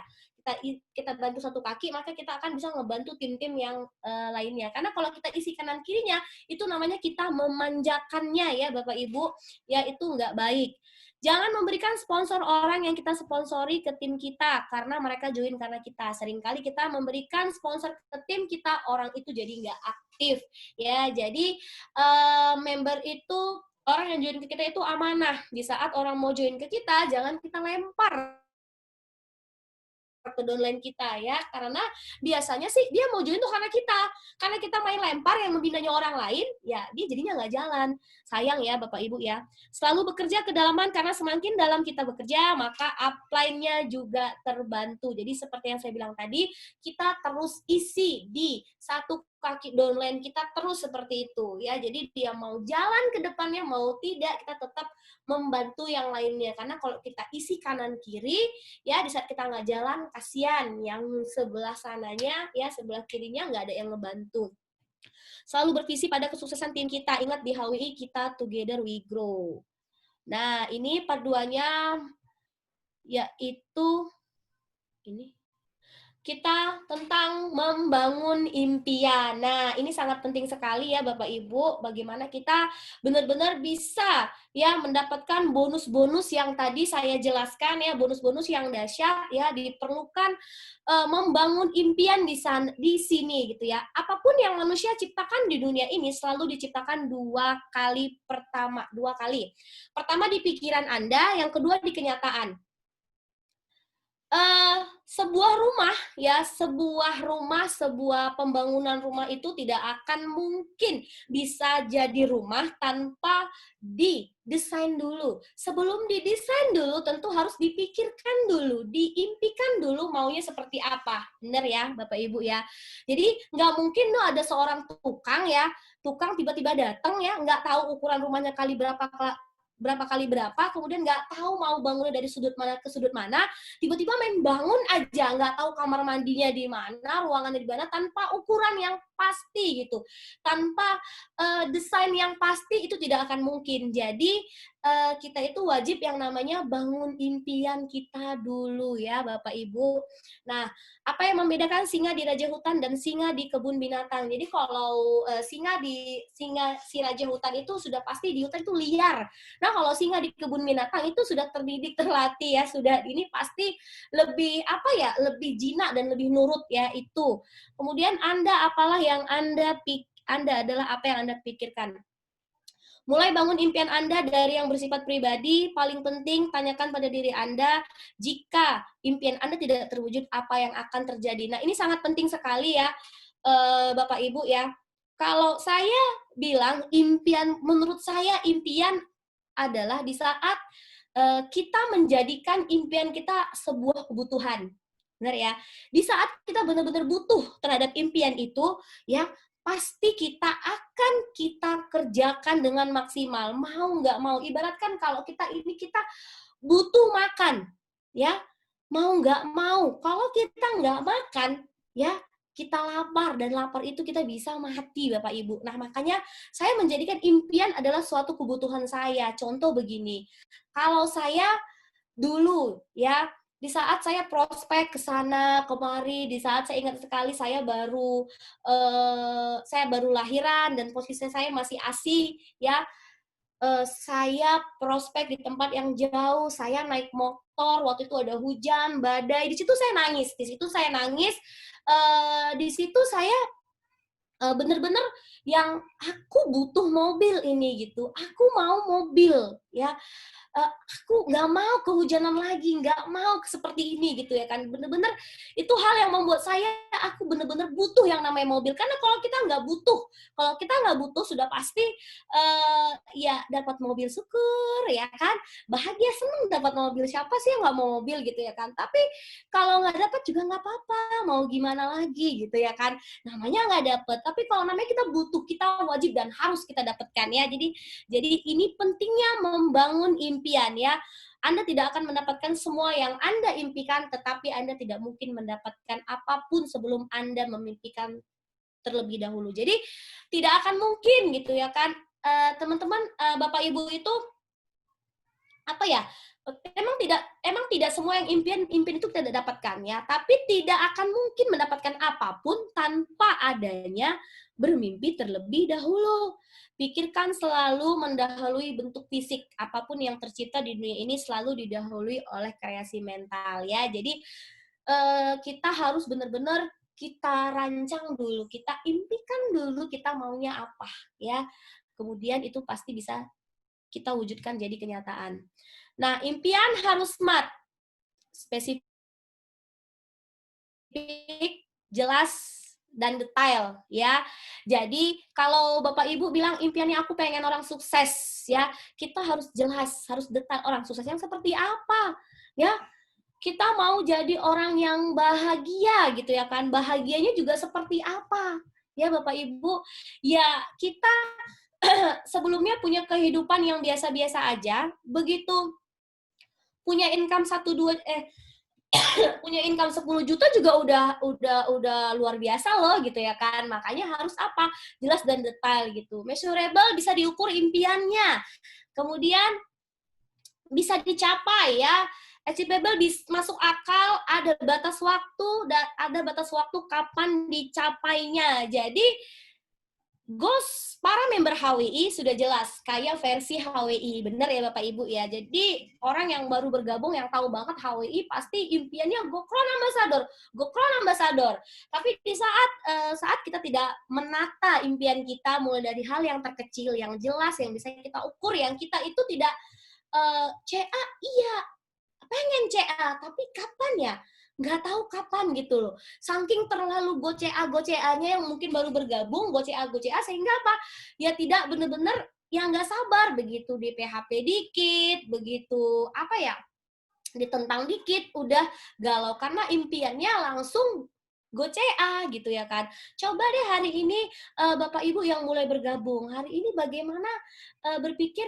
Kita bantu 1 kaki, maka kita akan bisa ngebantu tim-tim yang lainnya. Karena kalau kita isi kanan kirinya, itu namanya kita memanjakannya ya Bapak Ibu, ya itu nggak baik. Jangan memberikan sponsor orang yang kita sponsori ke tim kita karena mereka join karena kita. Seringkali kita memberikan sponsor ke tim kita, orang itu jadi nggak aktif ya. Jadi member itu, orang yang join ke kita itu amanah. Di saat orang mau join ke kita, jangan kita lempar ke downline kita ya, karena biasanya sih dia mau join tuh karena kita main lempar yang membinanya orang lain, ya dia jadinya nggak jalan. Sayang ya Bapak Ibu ya. Selalu bekerja kedalaman, karena semakin dalam kita bekerja maka upline-nya juga terbantu. Jadi seperti yang saya bilang tadi, kita terus isi di 1 kaki downline kita terus seperti itu ya. Jadi dia mau jalan ke depannya mau tidak, kita tetap membantu yang lainnya. Karena kalau kita isi kanan kiri ya, di saat kita nggak jalan, kasihan yang sebelah sananya ya, sebelah kirinya nggak ada yang ngebantu. Selalu bervisi pada kesuksesan tim kita. Ingat di HWI kita together we grow. Nah, ini part 2-nya yaitu ini. kita tentang membangun impian. Nah, ini sangat penting sekali ya Bapak Ibu, bagaimana kita benar-benar bisa ya mendapatkan bonus-bonus yang tadi saya jelaskan ya, bonus-bonus yang dahsyat ya, diperlukan membangun impian di sini gitu ya. Apapun yang manusia ciptakan di dunia ini selalu diciptakan dua kali. Pertama di pikiran Anda, yang kedua di kenyataan. Sebuah rumah ya, sebuah pembangunan rumah itu tidak akan mungkin bisa jadi rumah tanpa didesain dulu. Sebelum didesain dulu tentu harus dipikirkan dulu, diimpikan dulu maunya seperti apa. Benar ya Bapak Ibu ya. Jadi nggak mungkin tuh ada seorang tukang tiba-tiba datang ya, nggak tahu ukuran rumahnya kali berapa, kemudian nggak tahu mau bangunnya dari sudut mana ke sudut mana, tiba-tiba main bangun aja, nggak tahu kamar mandinya di mana, ruangannya di mana, tanpa ukuran yang pasti gitu, tanpa desain yang pasti, itu tidak akan mungkin. Jadi kita itu wajib yang namanya bangun impian kita dulu ya Bapak Ibu. Nah, apa yang membedakan singa di raja hutan dan singa di kebun binatang? Jadi kalau si raja hutan itu sudah pasti di hutan itu liar. Nah, kalau singa di kebun binatang itu sudah terdidik, terlatih ya, sudah ini pasti lebih lebih jinak dan lebih nurut ya itu. Kemudian Anda Anda adalah apa yang Anda pikirkan. Mulai bangun impian Anda dari yang bersifat pribadi, paling penting tanyakan pada diri Anda, jika impian Anda tidak terwujud, apa yang akan terjadi. Nah, ini sangat penting sekali ya, Bapak Ibu ya. Kalau saya bilang menurut saya impian adalah di saat kita menjadikan impian kita sebuah kebutuhan. Benar ya? Di saat kita benar-benar butuh terhadap impian itu, ya pasti kita kerjakan dengan maksimal. Mau nggak mau. Ibaratkan kalau kita butuh makan, ya mau nggak mau. Kalau kita nggak makan, ya kita lapar, dan lapar itu kita bisa mati Bapak Ibu. Nah, makanya saya menjadikan impian adalah suatu kebutuhan saya. Contoh begini, kalau saya dulu ya, di saat saya prospek ke sana kemari, di saat saya ingat sekali saya baru lahiran dan posisi saya masih ASI ya, saya prospek di tempat yang jauh, saya naik motor, waktu itu ada hujan, badai, di situ saya nangis, di situ saya bener-bener yang aku butuh mobil ini gitu, aku mau mobil ya, aku nggak mau kehujanan lagi, nggak mau seperti ini gitu ya kan, bener-bener itu hal yang membuat aku bener-bener butuh yang namanya mobil, karena kalau kita nggak butuh sudah pasti ya dapat mobil syukur ya kan, bahagia seneng dapat mobil, siapa sih yang nggak mau mobil gitu ya kan, tapi kalau nggak dapat juga nggak apa-apa, mau gimana lagi gitu ya kan, namanya nggak dapet, tapi kalau namanya kita butuh, kita wajib dan harus kita dapatkan ya. Jadi ini pentingnya membangun impian ya. Anda tidak akan mendapatkan semua yang Anda impikan, tetapi Anda tidak mungkin mendapatkan apapun sebelum Anda memimpikan terlebih dahulu. Jadi tidak akan mungkin gitu ya kan, teman-teman, Bapak Ibu itu apa ya? Emang tidak semua yang impian itu kita dapatkan ya, tapi tidak akan mungkin mendapatkan apapun tanpa adanya bermimpi terlebih dahulu. Pikirkan selalu mendahului bentuk fisik, apapun yang tercipta di dunia ini selalu didahului oleh kreasi mental ya. Jadi kita harus benar-benar kita rancang dulu, kita impikan dulu kita maunya apa ya. Kemudian itu pasti bisa kita wujudkan jadi kenyataan. Nah, impian harus smart, spesifik, jelas, dan detail ya. Jadi kalau Bapak Ibu bilang impiannya aku pengen orang sukses ya, kita harus jelas, harus detail orang sukses yang seperti apa ya. Kita mau jadi orang yang bahagia gitu ya kan, bahagianya juga seperti apa ya Bapak Ibu. Ya kita sebelumnya punya kehidupan yang biasa-biasa aja, begitu punya income 10 juta juga udah luar biasa loh gitu ya kan. Makanya harus apa? Jelas dan detail gitu. Measurable, bisa diukur impiannya. Kemudian bisa dicapai ya. achievable masuk akal, ada batas waktu dan ada batas waktu kapan dicapainya. Jadi goals para member HWI sudah jelas, kayak versi HWI. Benar ya Bapak Ibu ya. Jadi orang yang baru bergabung yang tahu banget HWI pasti impiannya Gokron Ambassador, Gokron Ambassador. Tapi di saat kita tidak menata impian kita mulai dari hal yang terkecil, yang jelas, yang bisa kita ukur, yang kita itu tidak CA, iya, pengen CA, tapi kapan ya? Nggak tahu kapan gitu loh. Saking terlalu go CA-nya yang mungkin baru bergabung, go CA, sehingga apa? Ya tidak benar-benar yang nggak sabar, begitu di PHP dikit, begitu apa ya, ditentang dikit, udah galau karena impiannya langsung go CA gitu ya kan. Coba deh hari ini Bapak Ibu yang mulai bergabung, hari ini bagaimana berpikir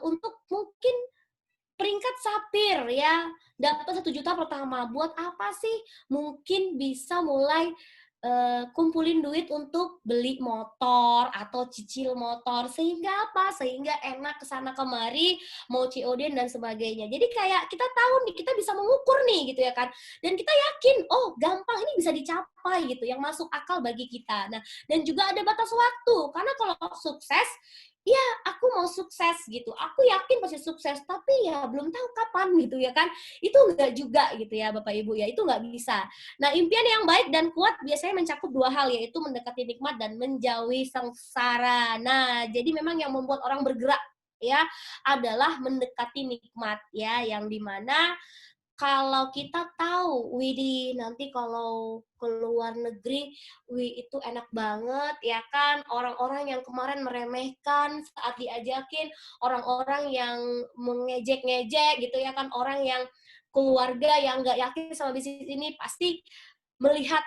untuk mungkin peringkat sapir ya, dapat 1 juta pertama. Buat apa sih? Mungkin bisa mulai kumpulin duit untuk beli motor atau cicil motor, sehingga apa? Sehingga enak kesana kemari, mau COD dan sebagainya. Jadi kayak kita tahu nih, kita bisa mengukur nih gitu ya kan. Dan kita yakin, oh gampang, ini bisa dicapai gitu, yang masuk akal bagi kita. Nah, dan juga ada batas waktu, karena kalau sukses, ya aku mau sukses gitu, aku yakin pasti sukses, tapi ya belum tahu kapan gitu ya kan. Itu enggak juga gitu ya Bapak Ibu ya, itu nggak bisa. Nah, impian yang baik dan kuat biasanya mencakup 2 hal, yaitu mendekati nikmat dan menjauhi sengsara. Nah, jadi memang yang membuat orang bergerak ya adalah mendekati nikmat ya, yang dimana kalau kita tahu, widih nanti kalau ke luar negeri, wih itu enak banget ya kan, orang-orang yang kemarin meremehkan saat diajakin, orang-orang yang mengejek-ngejek gitu ya kan, orang yang keluarga yang nggak yakin sama bisnis ini pasti melihat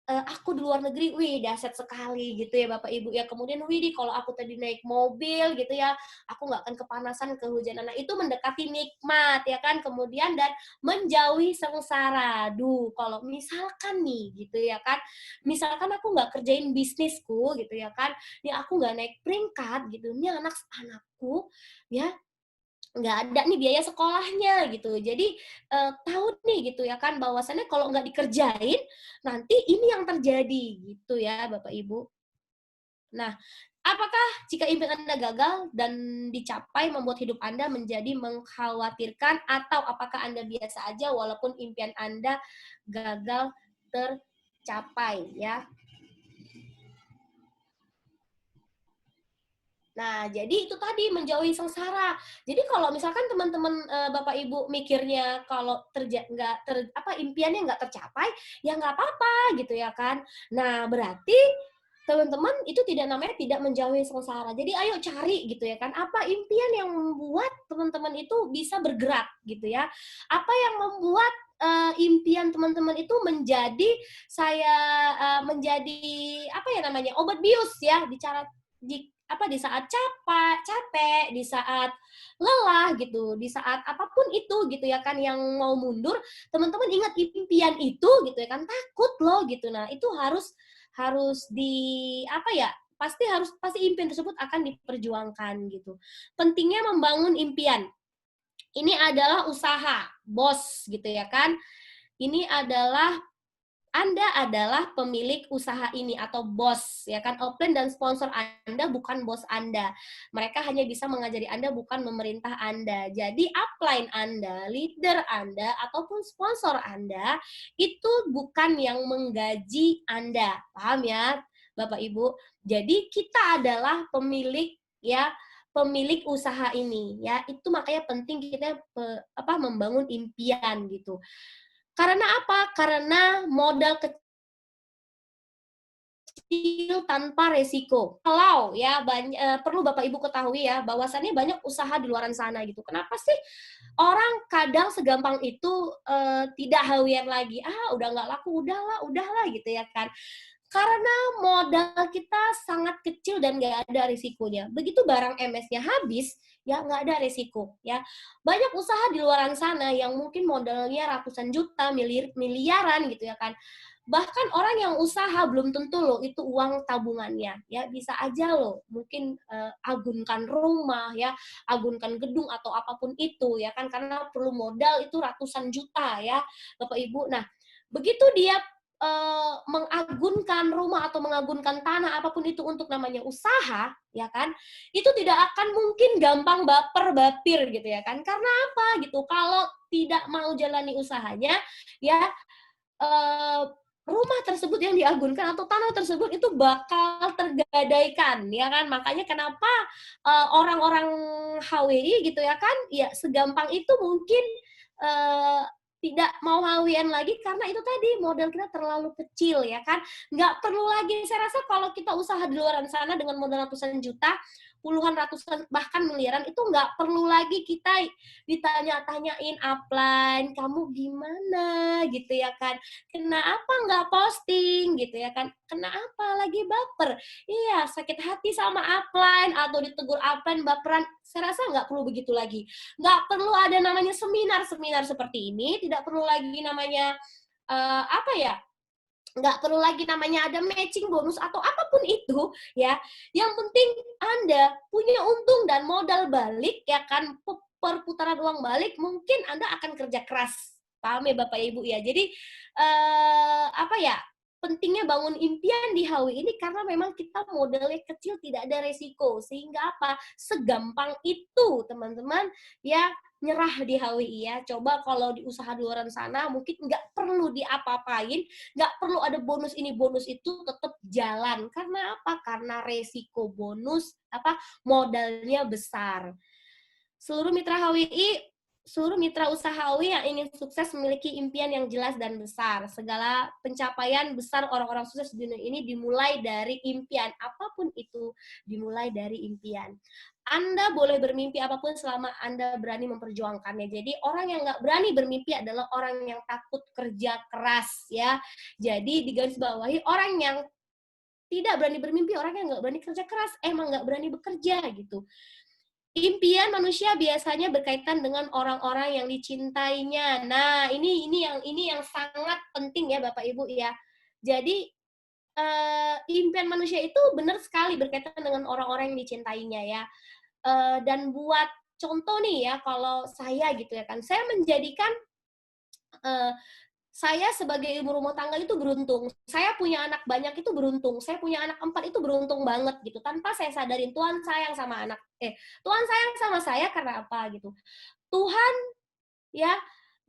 aku di luar negeri, wih dahsyat sekali gitu ya Bapak Ibu ya. Kemudian widih kalau aku tadi naik mobil gitu ya, aku nggak akan kepanasan, kehujanan. Nah, itu mendekati nikmat ya kan. Kemudian dan menjauhi sengsara. Duh, kalau misalkan nih gitu ya kan, misalkan aku nggak kerjain bisnisku gitu ya kan, nih aku nggak naik peringkat gitu, ini anak-anakku ya nggak ada nih biaya sekolahnya gitu. Jadi tahu nih gitu ya kan bahwasannya kalau nggak dikerjain nanti ini yang terjadi gitu ya Bapak Ibu. Nah, apakah jika impian Anda gagal dan dicapai membuat hidup Anda menjadi mengkhawatirkan, atau apakah Anda biasa aja walaupun impian Anda gagal tercapai ya? Nah, jadi itu tadi menjauhi sengsara. Jadi kalau misalkan teman-teman Bapak Ibu mikirnya kalau impiannya nggak tercapai, ya nggak apa-apa gitu ya kan. Nah, berarti teman-teman itu tidak namanya tidak menjauhi sengsara. Jadi ayo cari gitu ya kan, apa impian yang membuat teman-teman itu bisa bergerak gitu ya. Apa yang membuat impian teman-teman itu menjadi apa ya namanya, obat bius ya di saat capek, di saat lelah gitu, di saat apapun itu gitu ya kan yang mau mundur, teman-teman ingat impian itu gitu ya kan, takut loh gitu. Nah, itu harus pasti impian tersebut akan diperjuangkan gitu. Pentingnya membangun impian. Ini adalah usaha, bos gitu ya kan. Ini adalah Anda adalah pemilik usaha ini atau bos, ya kan? Upline dan sponsor Anda bukan bos Anda. Mereka hanya bisa mengajari Anda, bukan memerintah Anda. Jadi upline Anda, leader Anda, ataupun sponsor Anda, itu bukan yang menggaji Anda. Paham ya, Bapak Ibu? Jadi kita adalah pemilik usaha ini ya. Itu makanya penting kita membangun impian gitu. Karena apa? Karena modal kecil tanpa resiko. Kalau ya perlu Bapak Ibu ketahui ya bahwasannya banyak usaha di luar sana gitu. Kenapa sih orang kadang segampang itu tidak hawir lagi? Udah nggak laku, udahlah gitu ya kan. Karena modal kita sangat kecil dan nggak ada risikonya. Begitu barang MS-nya habis, ya nggak ada risiko. Ya, banyak usaha di luar sana yang mungkin modalnya ratusan juta, miliaran gitu ya kan. Bahkan orang yang usaha belum tentu loh itu uang tabungannya, ya bisa aja loh mungkin agunkan rumah ya, agunkan gedung atau apapun itu ya kan, karena perlu modal itu ratusan juta ya Bapak Ibu. Nah begitu dia mengagunkan rumah atau mengagunkan tanah apapun itu untuk namanya usaha ya kan, itu tidak akan mungkin gampang baper bapir gitu ya kan, karena apa gitu, kalau tidak mau jalani usahanya ya eh, rumah tersebut yang diagunkan atau tanah tersebut itu bakal tergadaikan ya kan. Makanya kenapa orang-orang HWI gitu ya kan ya segampang itu mungkin eh, tidak mau HWN lagi karena itu tadi modal kita terlalu kecil ya kan, nggak perlu lagi. Saya rasa kalau kita usaha di luar sana dengan modal ratusan juta, puluhan ratusan bahkan miliaran, itu nggak perlu lagi kita ditanya-tanyain upline kamu gimana gitu ya kan, kenapa nggak posting gitu ya kan, kenapa lagi baper, iya sakit hati sama upline atau ditegur upline baperan. Saya rasa nggak perlu begitu lagi, nggak perlu ada namanya seminar seperti ini, tidak perlu lagi namanya apa ya, nggak perlu lagi namanya ada matching bonus atau apapun itu ya. Yang penting Anda punya untung dan modal balik ya kan, perputaran uang balik, mungkin Anda akan kerja keras. Paham ya Bapak Ibu ya. Jadi apa ya, pentingnya bangun impian di HW ini karena memang kita modalnya kecil, tidak ada resiko, sehingga apa, segampang itu teman-teman ya nyerah di HWI ya. Coba kalau di usaha di luar sana mungkin nggak perlu diapa-apain, nggak perlu ada bonus ini bonus itu, tetap jalan. Karena apa? Karena resiko bonus apa modalnya besar. Seluruh mitra HWI, seluruh mitra usaha HWI yang ingin sukses memiliki impian yang jelas dan besar. Segala pencapaian besar orang-orang sukses di dunia ini dimulai dari impian. Apapun itu dimulai dari impian. Anda boleh bermimpi apapun selama Anda berani memperjuangkannya. Jadi orang yang nggak berani bermimpi adalah orang yang takut kerja keras ya. Jadi digarisbawahi, orang yang tidak berani bermimpi, orang yang nggak berani kerja keras, emang nggak berani bekerja gitu. Impian manusia biasanya berkaitan dengan orang-orang yang dicintainya. Nah, ini yang sangat penting ya Bapak Ibu ya. Jadi impian manusia itu benar sekali berkaitan dengan orang-orang yang dicintainya ya. Dan buat contoh nih ya, kalau saya gitu ya kan, saya menjadikan eh, saya sebagai ibu rumah tangga itu beruntung. Saya punya anak banyak itu beruntung. Saya punya anak 4 itu beruntung banget gitu. Tanpa saya sadarin Tuhan sayang sama Tuhan sayang sama saya karena apa gitu. Tuhan ya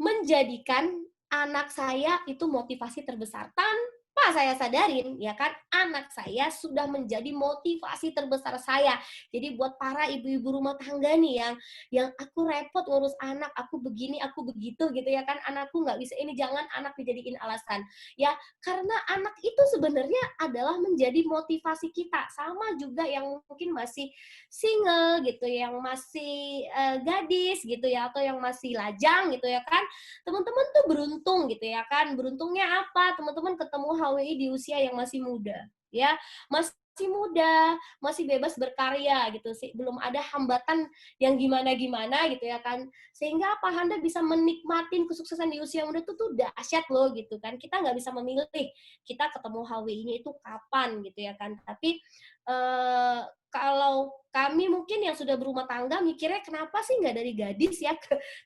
menjadikan anak saya itu motivasi terbesar. Tanpa saya sadarin ya kan, anak saya sudah menjadi motivasi terbesar saya. Jadi buat para ibu-ibu rumah tangga nih yang aku repot ngurus anak, aku begini, aku begitu gitu ya kan, anakku nggak bisa ini, jangan anak dijadiin alasan. Ya, karena anak itu sebenarnya adalah menjadi motivasi kita. Sama juga yang mungkin masih single gitu, yang masih gadis gitu ya, atau yang masih lajang gitu ya kan, teman-teman tuh beruntung gitu ya kan. Beruntungnya apa? Teman-teman ketemu HWI di usia yang masih muda ya, masih muda, masih bebas berkarya gitu sih, belum ada hambatan yang gimana-gimana gitu ya kan, sehingga apa, Anda bisa menikmatin kesuksesan di usia muda itu tuh dahsyat loh gitu kan. Kita nggak bisa memilih kita ketemu HWI-nya itu kapan gitu ya kan, tapi kalau kami mungkin yang sudah berumah tangga mikirnya kenapa sih nggak dari gadis ya,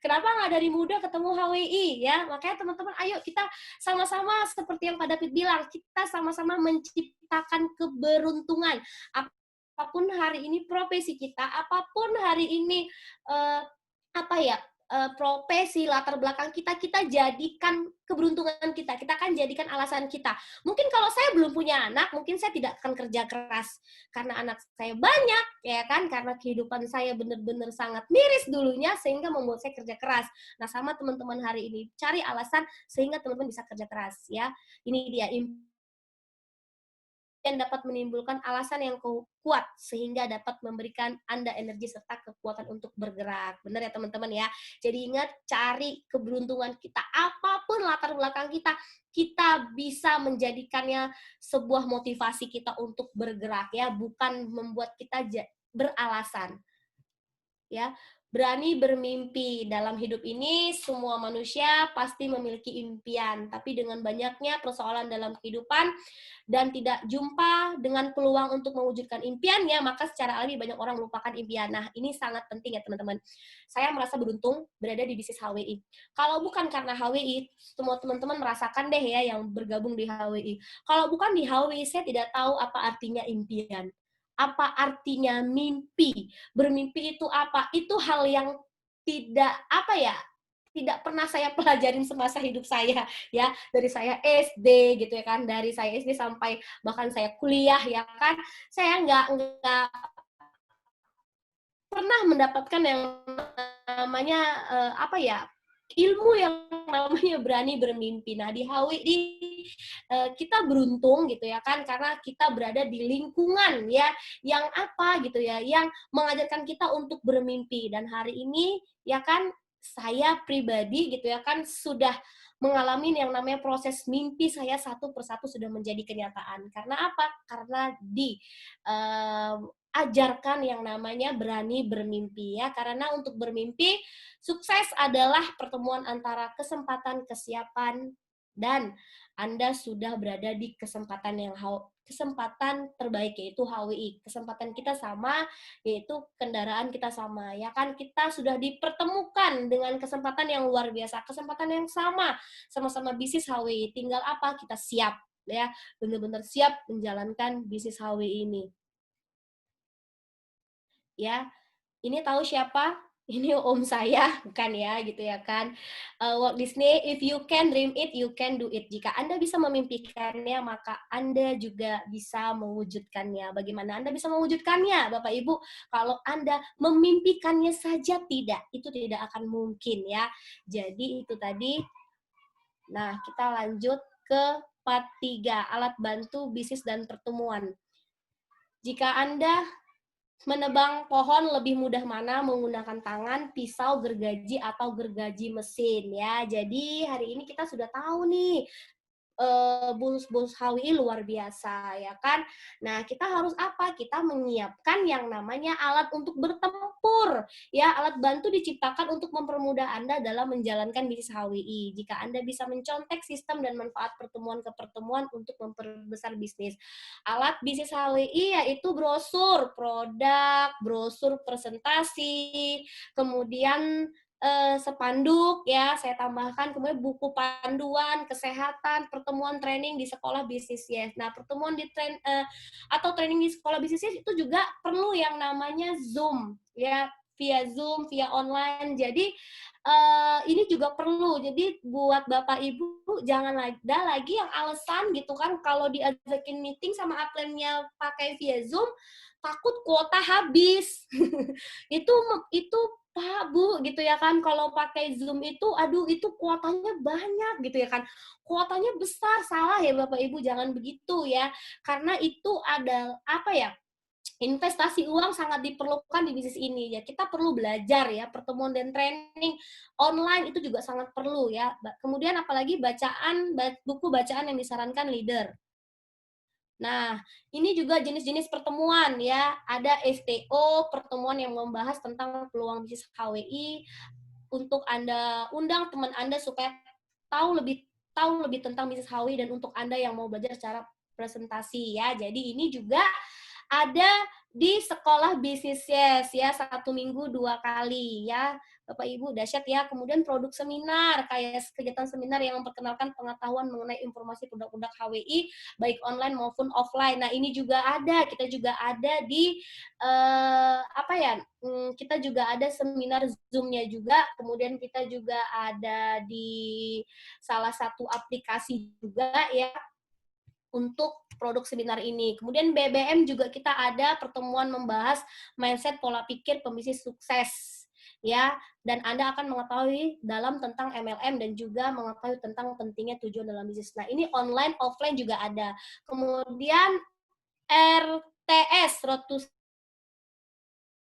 kenapa nggak dari muda ketemu HWI ya. Makanya teman-teman ayo kita sama-sama seperti yang Pak David bilang, kita sama-sama menciptakan keberuntungan. Apapun hari ini profesi kita, apapun hari ini apa ya, profesi, latar belakang kita, kita jadikan keberuntungan kita akan jadikan alasan kita. Mungkin kalau saya belum punya anak, mungkin saya tidak akan kerja keras. Karena anak saya banyak, ya kan, karena kehidupan saya benar-benar sangat miris dulunya, sehingga membuat saya kerja keras. Nah, sama teman-teman hari ini, cari alasan sehingga teman-teman bisa kerja keras, ya. Ini dia, yang dapat menimbulkan alasan yang kuat sehingga dapat memberikan Anda energi serta kekuatan untuk bergerak. Benar ya teman-teman ya. Jadi ingat, cari keberuntungan kita. Apapun latar belakang kita, kita bisa menjadikannya sebuah motivasi kita untuk bergerak ya, bukan membuat kita beralasan. ya. Berani bermimpi. Dalam hidup ini semua manusia pasti memiliki impian, tapi dengan banyaknya persoalan dalam kehidupan dan tidak jumpa dengan peluang untuk mewujudkan impiannya, maka secara alami banyak orang melupakan impian. Nah, ini sangat penting ya teman-teman. Saya merasa beruntung berada di bisnis HWI. Kalau bukan karena HWI, semua teman-teman merasakan deh ya yang bergabung di HWI. Kalau bukan di HWI, saya tidak tahu apa artinya impian. Apa artinya mimpi? Bermimpi itu apa? Itu hal yang tidak apa ya? Tidak pernah saya pelajarin semasa hidup saya ya, dari saya SD gitu ya kan, dari saya SD sampai bahkan saya kuliah ya kan, saya nggak pernah mendapatkan yang namanya apa ya, ilmu yang namanya berani bermimpi. Nah di HWI kita beruntung gitu ya kan, karena kita berada di lingkungan ya yang apa gitu ya, yang mengajarkan kita untuk bermimpi. Dan hari ini ya kan saya pribadi gitu ya kan sudah mengalami yang namanya proses mimpi saya satu persatu sudah menjadi kenyataan. Karena apa? Karena di ajarkan yang namanya berani bermimpi ya. Karena untuk bermimpi, sukses adalah pertemuan antara kesempatan, kesiapan, dan Anda sudah berada di kesempatan terbaik yaitu HWI. Kesempatan kita sama yaitu kendaraan kita sama ya kan, kita sudah dipertemukan dengan kesempatan yang luar biasa, kesempatan yang sama-sama bisnis HWI. Tinggal apa? Kita siap ya, benar-benar siap menjalankan bisnis HWI ini. Ya, ini tahu siapa? Ini om saya, bukan ya, gitu ya kan. Walt Disney, if you can dream it, you can do it. Jika Anda bisa memimpikannya, maka Anda juga bisa mewujudkannya. Bagaimana Anda bisa mewujudkannya, Bapak Ibu? Kalau Anda memimpikannya saja tidak, itu tidak akan mungkin ya. Jadi itu tadi. Nah, kita lanjut ke part 3, alat bantu bisnis dan pertemuan. Jika Anda menebang pohon lebih mudah mana menggunakan tangan, pisau, gergaji, atau gergaji mesin ya. Jadi hari ini kita sudah tahu nih bonus-bonus HWI luar biasa ya kan. Nah, kita harus apa? Kita menyiapkan yang namanya alat untuk bertempur. Ya, alat bantu diciptakan untuk mempermudah Anda dalam menjalankan bisnis HWI. Jika Anda bisa mencontek sistem dan manfaat pertemuan ke pertemuan untuk memperbesar bisnis. Alat bisnis HWI yaitu brosur produk, brosur presentasi, kemudian spanduk ya, saya tambahkan, kemudian buku panduan kesehatan, pertemuan training di sekolah bisnis ya. Nah, pertemuan atau training di sekolah bisnis itu juga perlu yang namanya Zoom ya, via Zoom, via online. Jadi ini juga perlu. Jadi buat Bapak Ibu jangan ada lagi yang alasan gitu kan kalau diajakin meeting sama upline-nya pakai via Zoom takut kuota habis. itu Pak, Bu, gitu ya kan, kalau pakai Zoom itu, aduh itu kuotanya banyak gitu ya kan. Kuotanya besar, salah ya Bapak Ibu, jangan begitu ya. Karena itu ada, apa ya, investasi uang sangat diperlukan di bisnis ini ya. Kita perlu belajar ya, pertemuan dan training online itu juga sangat perlu ya. Kemudian apalagi buku bacaan yang disarankan leader. Nah, ini juga jenis-jenis pertemuan ya. Ada STO, pertemuan yang membahas tentang peluang bisnis HWI, untuk Anda undang teman Anda supaya tahu lebih tentang bisnis HWI, dan untuk Anda yang mau belajar secara presentasi ya. Jadi ini juga ada di sekolah bisnis yes ya, 1 minggu 2 kali ya. Bapak Ibu dahsyat ya. Kemudian produk seminar, kayak kegiatan seminar yang memperkenalkan pengetahuan mengenai informasi produk-produk HWI baik online maupun offline. Nah, ini juga ada, kita juga ada di kita juga ada seminar Zoom-nya juga, kemudian kita juga ada di salah satu aplikasi juga ya untuk produk seminar ini. Kemudian BBM juga kita ada pertemuan membahas mindset pola pikir pembisnis sukses ya, dan Anda akan mengetahui dalam tentang MLM dan juga mengetahui tentang pentingnya tujuan dalam bisnis. Nah, ini online offline juga ada. Kemudian RTS, Road to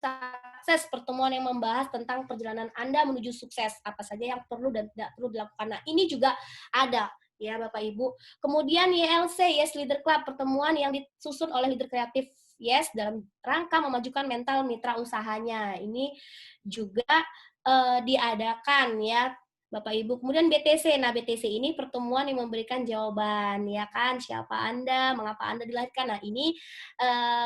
Sukses, pertemuan yang membahas tentang perjalanan Anda menuju sukses, apa saja yang perlu dan tidak perlu dilakukan. Nah, ini juga ada ya Bapak Ibu. Kemudian YLC, Yes Leader Club, pertemuan yang disusun oleh leader kreatif yes, dalam rangka memajukan mental mitra usahanya. Ini juga diadakan ya Bapak Ibu. Kemudian BTC. Nah, BTC ini pertemuan yang memberikan jawaban, ya kan? Siapa Anda, mengapa Anda dilahirkan. Nah, ini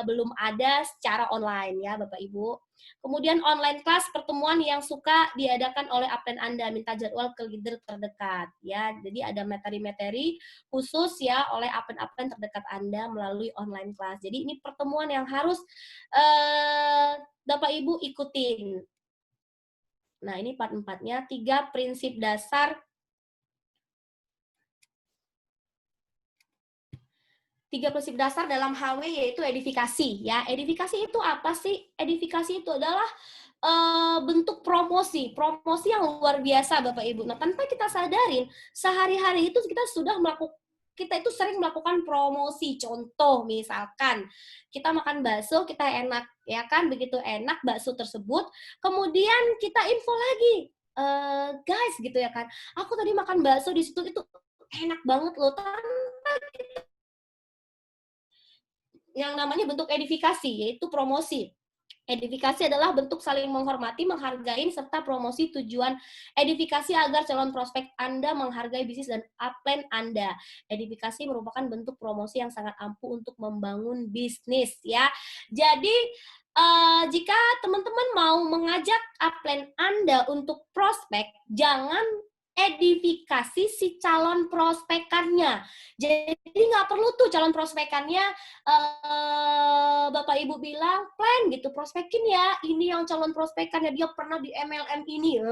belum ada secara online ya Bapak Ibu. Kemudian online class, pertemuan yang suka diadakan oleh upline Anda, minta jadwal ke leader terdekat ya. Jadi ada materi-materi khusus ya oleh upline-upline terdekat Anda melalui online class. Jadi ini pertemuan yang harus Bapak Ibu ikutin. Nah, ini part 4-nya, 3 prinsip dasar. 3 prinsip dasar dalam HW yaitu edifikasi ya. Edifikasi itu apa sih? Edifikasi itu adalah bentuk promosi yang luar biasa Bapak Ibu. Nah, tanpa kita sadarin, sehari-hari itu kita itu sering melakukan promosi. Contoh misalkan kita makan bakso, kita enak ya kan, begitu enak bakso tersebut, kemudian kita info lagi, guys gitu ya kan, aku tadi makan bakso di situ itu enak banget loh, tanpa yang namanya bentuk edifikasi, yaitu promosi. Edifikasi adalah bentuk saling menghormati, menghargai, serta promosi. Tujuan edifikasi agar calon prospek Anda menghargai bisnis dan upline Anda. Edifikasi merupakan bentuk promosi yang sangat ampuh untuk membangun bisnis ya. Jadi jika teman-teman mau mengajak upline Anda untuk prospek, jangan edifikasi si calon prospekannya. Jadi nggak perlu tuh calon prospekannya Bapak Ibu bilang, plan gitu, prospekin ya, ini yang calon prospekannya, dia pernah di MLM ini,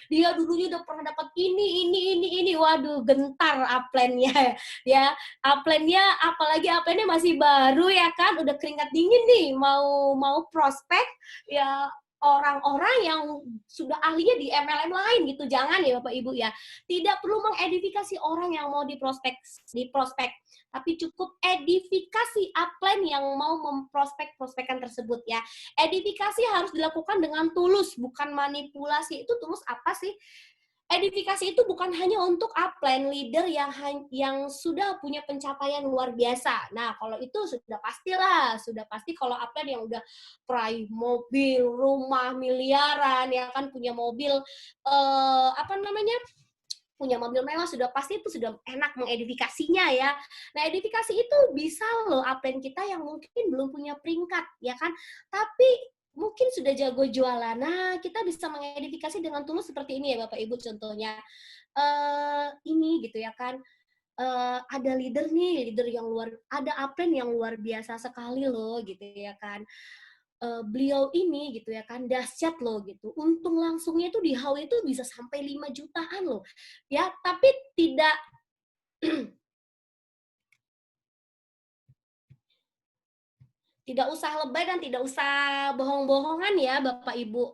dia dulunya udah pernah dapat ini, waduh, gentar upline-nya ya, upline-nya, apalagi upline-nya masih baru ya kan, udah keringat dingin nih, mau prospek, ya orang-orang yang sudah ahlinya di MLM lain gitu, jangan ya Bapak Ibu ya, tidak perlu mengedifikasi orang yang mau diprospek, tapi cukup edifikasi upline yang mau memprospek-prospekan tersebut ya. Edifikasi harus dilakukan dengan tulus, bukan manipulasi. Itu tulus apa sih? Edifikasi itu bukan hanya untuk upline leader yang sudah punya pencapaian luar biasa. Nah, kalau itu sudah pastilah, sudah pasti kalau upline yang udah peraih mobil, rumah miliaran, yang kan punya mobil punya mobil mewah, sudah pasti itu sudah enak mengedifikasinya ya. Nah, edifikasi itu bisa loh upline kita yang mungkin belum punya peringkat ya kan, tapi mungkin sudah jago jualan. Nah, kita bisa mengedifikasi dengan tulus seperti ini ya Bapak Ibu, contohnya ini gitu ya kan, ada leader yang ada upline yang luar biasa sekali loh gitu ya kan. Beliau ini gitu ya kan dahsyat loh gitu. Untung langsungnya itu di HW itu bisa sampai 5 jutaan loh. Ya, tapi tidak tidak usah lebay dan tidak usah bohong-bohongan ya Bapak Ibu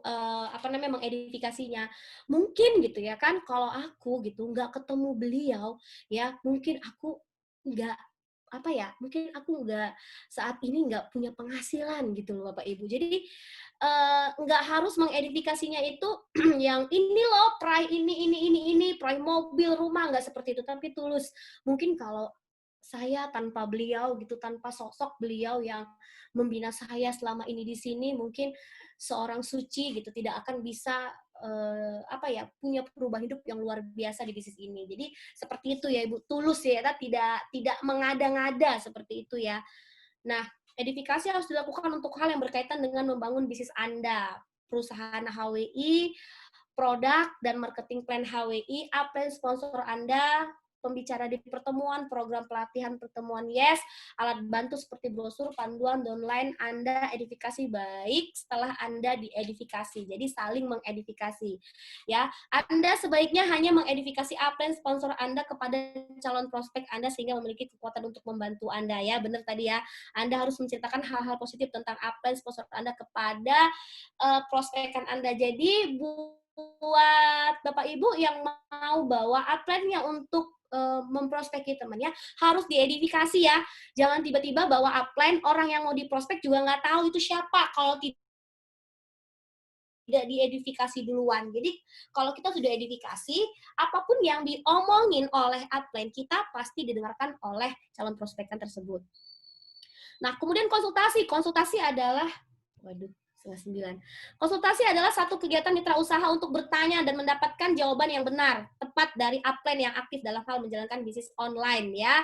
mengedifikasinya. Mungkin gitu ya kan kalau aku gitu nggak ketemu beliau ya, mungkin aku nggak mungkin aku nggak saat ini nggak punya penghasilan gitu loh Bapak Ibu. Jadi nggak harus mengedifikasinya itu yang ini loh, prai ini, prai mobil, rumah, nggak seperti itu, tapi tulus. Mungkin kalau saya tanpa beliau gitu, tanpa sosok beliau yang membina saya selama ini di sini, mungkin seorang Suci gitu tidak akan bisa punya perubahan hidup yang luar biasa di bisnis ini. Jadi seperti itu ya Ibu, tulus ya, tidak mengada-ngada seperti itu ya. Nah, edifikasi harus dilakukan untuk hal yang berkaitan dengan membangun bisnis Anda, perusahaan HWI, produk dan marketing plan HWI, upline sponsor Anda, pembicara di pertemuan, program pelatihan pertemuan yes, alat bantu seperti brosur, panduan, downline Anda edifikasi baik setelah Anda diedifikasi. Jadi saling mengedifikasi. Ya, Anda sebaiknya hanya mengedifikasi upline sponsor Anda kepada calon prospek Anda sehingga memiliki kekuatan untuk membantu Anda ya. Benar tadi ya. Anda harus menceritakan hal-hal positif tentang upline sponsor Anda kepada prospekan Anda. Jadi buat Bapak Ibu yang mau bawa upline-nya untuk memprospeki temannya harus diedifikasi ya. Jangan tiba-tiba bawa upline, orang yang mau diprospek juga nggak tahu itu siapa kalau tidak diedifikasi duluan. Jadi kalau kita sudah edifikasi, apapun yang diomongin oleh upline kita pasti didengarkan oleh calon prospekan tersebut. Nah, kemudian konsultasi. Konsultasi adalah, waduh, 8:30. Konsultasi adalah satu kegiatan mitra usaha untuk bertanya dan mendapatkan jawaban yang benar, tepat dari upline yang aktif dalam hal menjalankan bisnis online ya.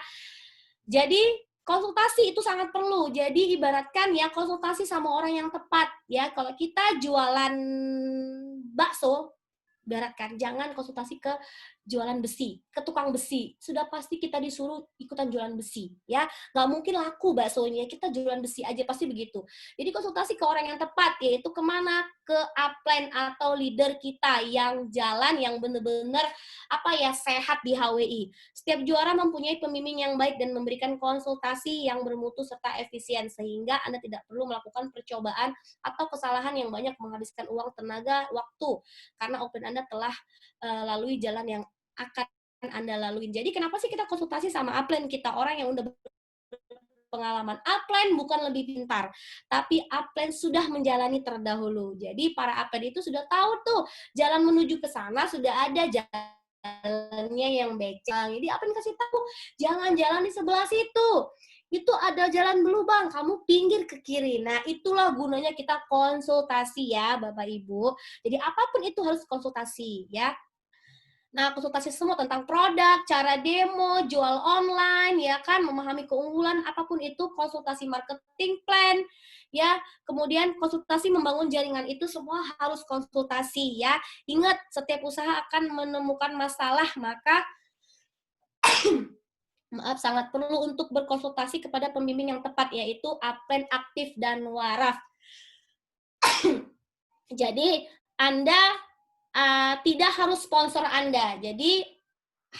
Jadi konsultasi itu sangat perlu. Jadi ibaratkan ya konsultasi sama orang yang tepat ya. Kalau kita jualan bakso, ibaratkan jangan konsultasi ke jualan besi, ke tukang besi. Sudah pasti kita disuruh ikutan jualan besi, ya. Nggak mungkin laku baksonya, kita jualan besi aja, pasti begitu. Jadi konsultasi ke orang yang tepat, yaitu kemana? Ke upline atau leader kita yang jalan, yang benar-benar sehat di HWI. Setiap juara mempunyai pembimbing yang baik dan memberikan konsultasi yang bermutu serta efisien, sehingga Anda tidak perlu melakukan percobaan atau kesalahan yang banyak menghabiskan uang, tenaga, waktu, karena upline Anda telah lalui jalan yang akan Anda laluin. Jadi kenapa sih kita konsultasi sama upline kita, orang yang udah pengalaman. Upline bukan lebih pintar, tapi upline sudah menjalani terdahulu. Jadi para upline itu sudah tahu tuh jalan menuju ke sana, sudah ada jalannya yang becang. Jadi upline kasih tahu, jangan jalan di sebelah situ. Itu ada jalan berlubang, kamu pinggir ke kiri. Nah, itulah gunanya kita konsultasi ya, Bapak Ibu. Jadi apapun itu harus konsultasi ya. Nah, konsultasi semua tentang produk, cara demo, jual online, ya kan, memahami keunggulan, apapun itu, konsultasi marketing plan, ya, kemudian konsultasi membangun jaringan, itu semua harus konsultasi, ya. Ingat, setiap usaha akan menemukan masalah, maka sangat perlu untuk berkonsultasi kepada pembimbing yang tepat, yaitu upline aktif dan waras. Jadi, Anda tidak harus sponsor Anda. Jadi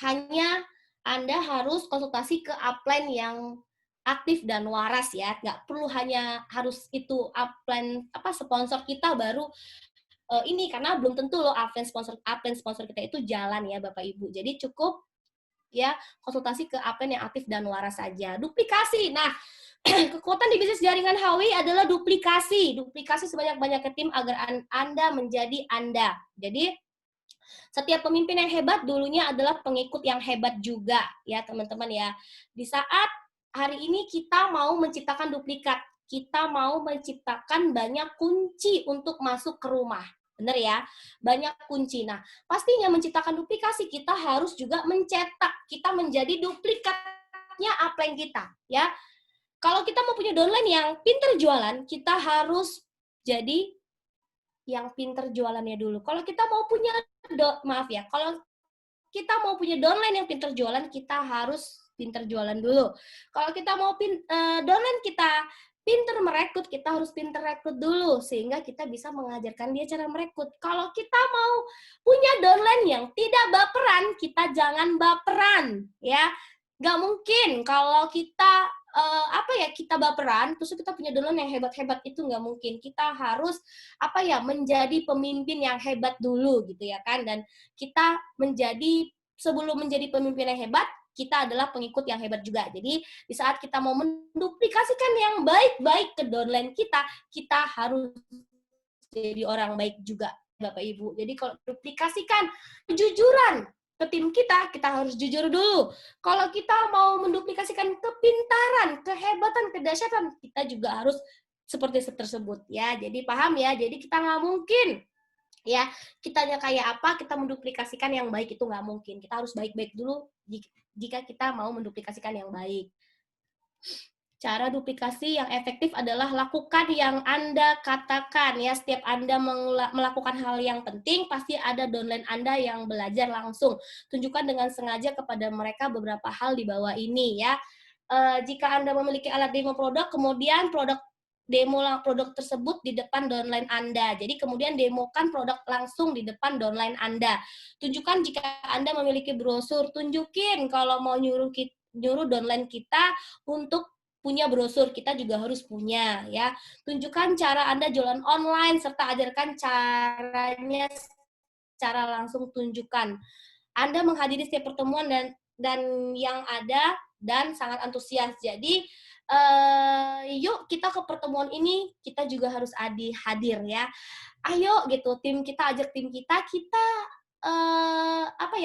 hanya Anda harus konsultasi ke upline yang aktif dan waras ya. Nggak perlu hanya harus itu upline sponsor kita baru ini, karena belum tentu loh upline sponsor kita itu jalan ya Bapak Ibu. Jadi cukup ya konsultasi ke upline yang aktif dan waras saja. Duplikasi. Nah, kekuatan di bisnis jaringan HWI adalah duplikasi. Duplikasi sebanyak-banyaknya tim agar Anda menjadi Anda. Jadi, setiap pemimpin yang hebat dulunya adalah pengikut yang hebat juga, ya teman-teman ya. Di saat hari ini kita mau menciptakan duplikat, kita mau menciptakan banyak kunci untuk masuk ke rumah. Benar ya? Banyak kunci. Nah, pastinya menciptakan duplikasi, kita harus juga mencetak, kita menjadi duplikatnya upline kita, ya. Kalau kita mau punya downline yang pintar jualan, kita harus jadi yang pintar jualannya dulu. Kalau kita mau punya, kalau kita mau punya downline yang pintar jualan, kita harus pintar jualan dulu. Kalau kita mau downline kita pintar merekrut, kita harus pintar rekrut dulu, sehingga kita bisa mengajarkan dia cara merekrut. Kalau kita mau punya downline yang tidak baperan, kita jangan baperan, ya. Nggak mungkin kalau kita kita baperan, terus kita punya downline yang hebat-hebat, itu nggak mungkin. Kita harus menjadi pemimpin yang hebat dulu gitu ya kan. Dan kita sebelum menjadi pemimpin yang hebat, kita adalah pengikut yang hebat juga. Jadi di saat kita mau menduplikasikan yang baik-baik ke downline kita, kita harus jadi orang baik juga Bapak Ibu. Jadi kalau duplikasikan kejujuran ke tim kita harus jujur dulu. Kalau kita mau menduplikasikan kepintaran, kehebatan, kedahsyatan, kita juga harus seperti tersebut ya. Jadi paham ya. Jadi kita nggak mungkin ya kitanya kayak apa, kita menduplikasikan yang baik, itu nggak mungkin. Kita harus baik-baik dulu jika kita mau menduplikasikan yang baik. Cara duplikasi yang efektif adalah lakukan yang Anda katakan ya. Setiap Anda melakukan hal yang penting, pasti ada downline Anda yang belajar langsung. Tunjukkan dengan sengaja kepada mereka beberapa hal di bawah ini ya. Jika Anda memiliki alat demo produk, kemudian demo produk tersebut di depan downline Anda. Jadi kemudian demokan produk langsung di depan downline Anda. Tunjukkan jika Anda memiliki brosur, tunjukin kalau mau nyuruh downline kita untuk punya brosur, kita juga harus punya ya. Tunjukkan cara Anda jualan online serta ajarkan caranya secara langsung, tunjukkan. Anda menghadiri setiap pertemuan dan yang ada dan sangat antusias. Jadi yuk kita ke pertemuan ini, kita juga harus hadir ya. Ayo gitu, tim kita ajak tim kita